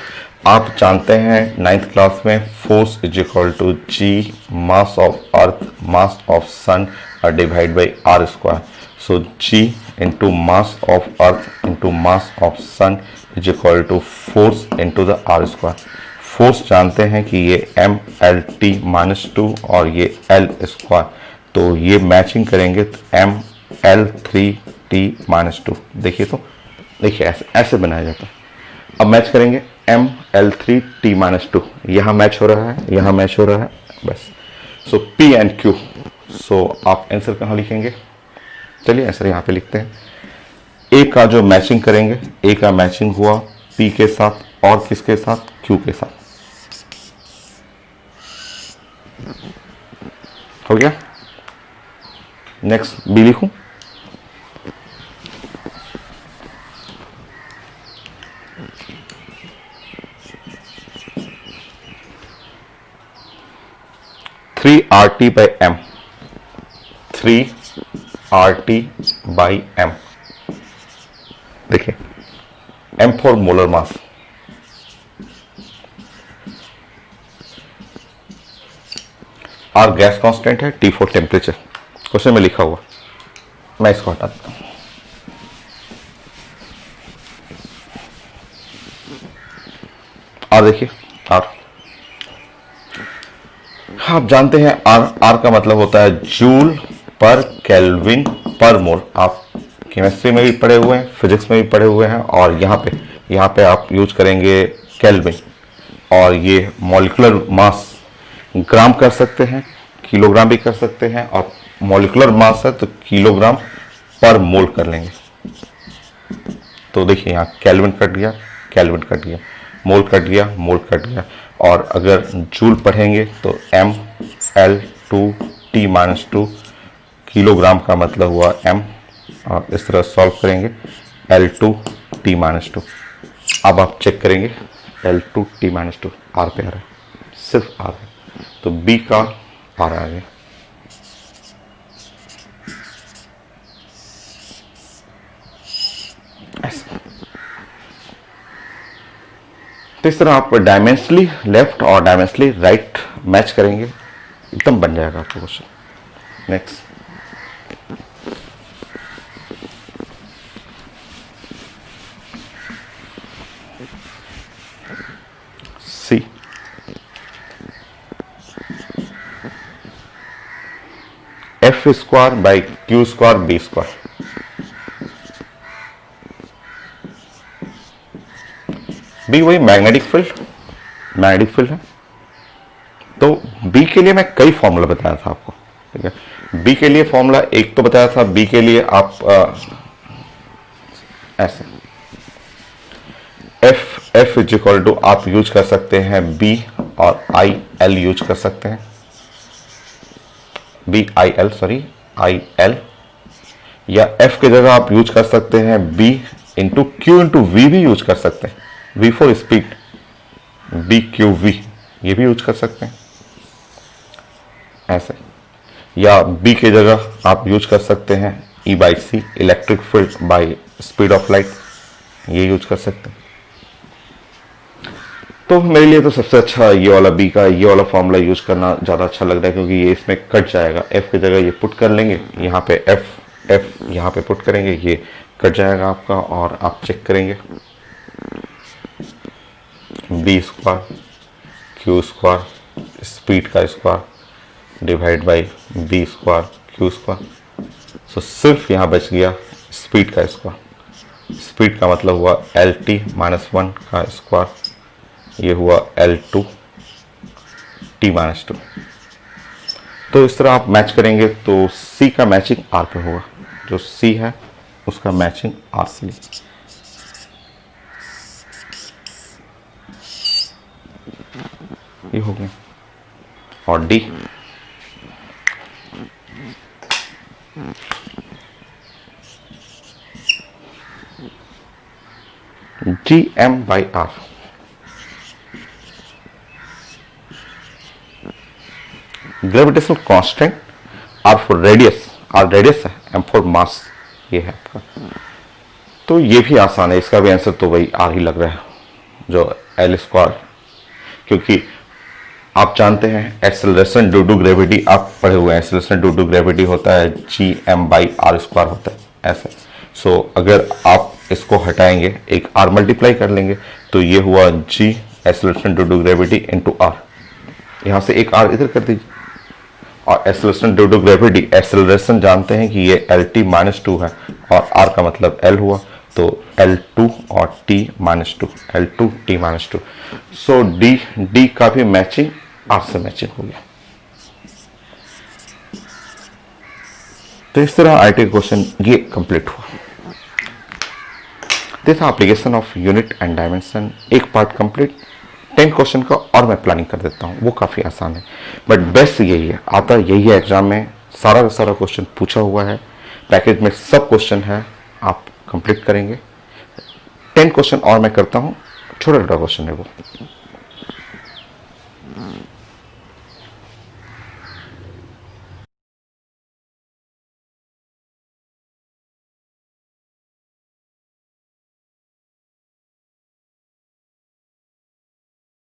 Speaker 1: आप जानते हैं 9th क्लास में force is equal to G mass of earth mass of sun divide by R square. So G into mass of earth into mass of sun is equal to force into the R square. Force जानते हैं कि ये mL2 और ये L square, तो ये matching करेंगे तो mL3t-2। देखिए, तो देखिए ऐसे ऐसे बनाया जाता है। अब मैच करेंगे mL3t-2, यहाँ मैच हो रहा है, यहाँ मैच हो रहा है, बस। सो P एंड Q। सो आप आंसर कहाँ लिखेंगे? चलिए आंसर यहाँ पे लिखते हैं। ए का जो मैचिंग करेंगे, ए का मैचिंग हुआ P के साथ और किसके साथ? Q के साथ। हो गया। नेक्स्ट बी लिखूं। Three R T by M, 3RT by M. देखिए M for molar mass, R gas constant है, T फॉर टेम्परेचर। क्वेश्चन में लिखा हुआ, मैं इसको हटा देता हूं। R देखिए, R आप जानते हैं R का मतलब होता है जूल पर केल्विन पर मोल। आप केमिस्ट्री में भी पढ़े हुए हैं, फिजिक्स में भी पढ़े हुए हैं। और यहाँ पे आप यूज करेंगे केल्विन। और ये मॉलिक्यूलर मास ग्राम कर सकते हैं, किलोग्राम भी कर सकते हैं, और मॉलिक्यूलर मास है तो किलोग्राम पर मोल कर लेंगे। तो देखिए यहाँ केल्विन कट गया, केल्विन कट गया, मोल कट गया, मोल कट गया। और अगर जूल पढ़ेंगे तो mL2t-2, किलोग्राम का मतलब हुआ m। और इस तरह सॉल्व करेंगे L2t-2। अब आप चेक करेंगे L2t-2 R पे आ रहा है, सिर्फ R है, तो B का R आ गया। ऐसा। तो इस तरह आप डायमेंशनली लेफ्ट और डायमेंशनली राइट मैच करेंगे, एकदम बन जाएगा आपका question. Next C, F square by Q square B square. B वही मैग्नेटिक फील्ड, मैग्नेटिक फील्ड है। तो बी के लिए मैं कई फॉर्मूला बताया था आपको, ठीक है। बी के लिए फॉर्मूला एक तो बताया था, बी के लिए आप ऐसे एफ इज इक्वल टू आप यूज कर सकते हैं बी और आई एल यूज कर सकते हैं, B I L, sorry I L. या एफ की जगह आप यूज कर सकते हैं B into Q into V भी यूज कर सकते हैं, V for speed, B Q V, ये भी यूज कर सकते हैं ऐसे। या बी की जगह आप यूज कर सकते हैं E by C, electric field by speed of light, ये यूज कर सकते हैं। तो मेरे लिए तो सबसे अच्छा ये वाला बी का ये वाला फॉर्मूला यूज करना ज़्यादा अच्छा लग रहा है, क्योंकि ये इसमें कट जाएगा। एफ की जगह ये पुट कर लेंगे, यहाँ पे एफ यहाँ पे पुट करेंगे, ये कट जाएगा आपका, और आप चेक करेंगे B square Q square speed का square divide by B square Q square. So सिर्फ यहाँ बच गया स्पीड का स्क्वायर। स्पीड का मतलब हुआ एल टी माइनस वन का स्क्वायर, ये हुआ L two T minus two. तो इस तरह आप मैच करेंगे तो सी का मैचिंग आर पे होगा, जो सी है उसका मैचिंग आर से लीजिए। ये हो गया। और D G M by R, gravitational constant, R for radius, R radius है, एम फॉर मास, ये है आपका। तो ये भी आसान है, इसका भी आंसर तो वही आर ही लग रहा है, जो एल स्क्वायर, क्योंकि आप जानते हैं एक्सेलरेशन ड्यू टू ग्रेविटी, आप पढ़े हुए हैं एक्सेलरेशन ड्यू टू ग्रेविटी होता है G M by R square होता है ऐसे। सो अगर आप इसको हटाएंगे, एक आर मल्टीप्लाई कर लेंगे, तो ये हुआ G acceleration due to gravity into R, यहाँ से एक आर इधर कर दीजिए। और acceleration due to gravity, acceleration जानते हैं कि ये एल टी माइनस टू है और आर का मतलब एल हुआ, तो एल टू और T minus two, L two T minus two. So D का भी मैचिंग आर से मैचिंग हो गया। तो इस तरह आईटी क्वेश्चन ये कंप्लीट हुआ। This application of unit and dimension, एक पार्ट कंप्लीट। 10 क्वेश्चन का और मैं प्लानिंग कर देता हूँ, वो काफ़ी आसान है, बट बेस्ट यही है, आता यही है एग्जाम में, सारा का सारा क्वेश्चन पूछा हुआ है, पैकेज में सब क्वेश्चन है, आप कंप्लीट करेंगे। 10 क्वेश्चन और मैं करता हूँ, छोटा छोटा क्वेश्चन है वो।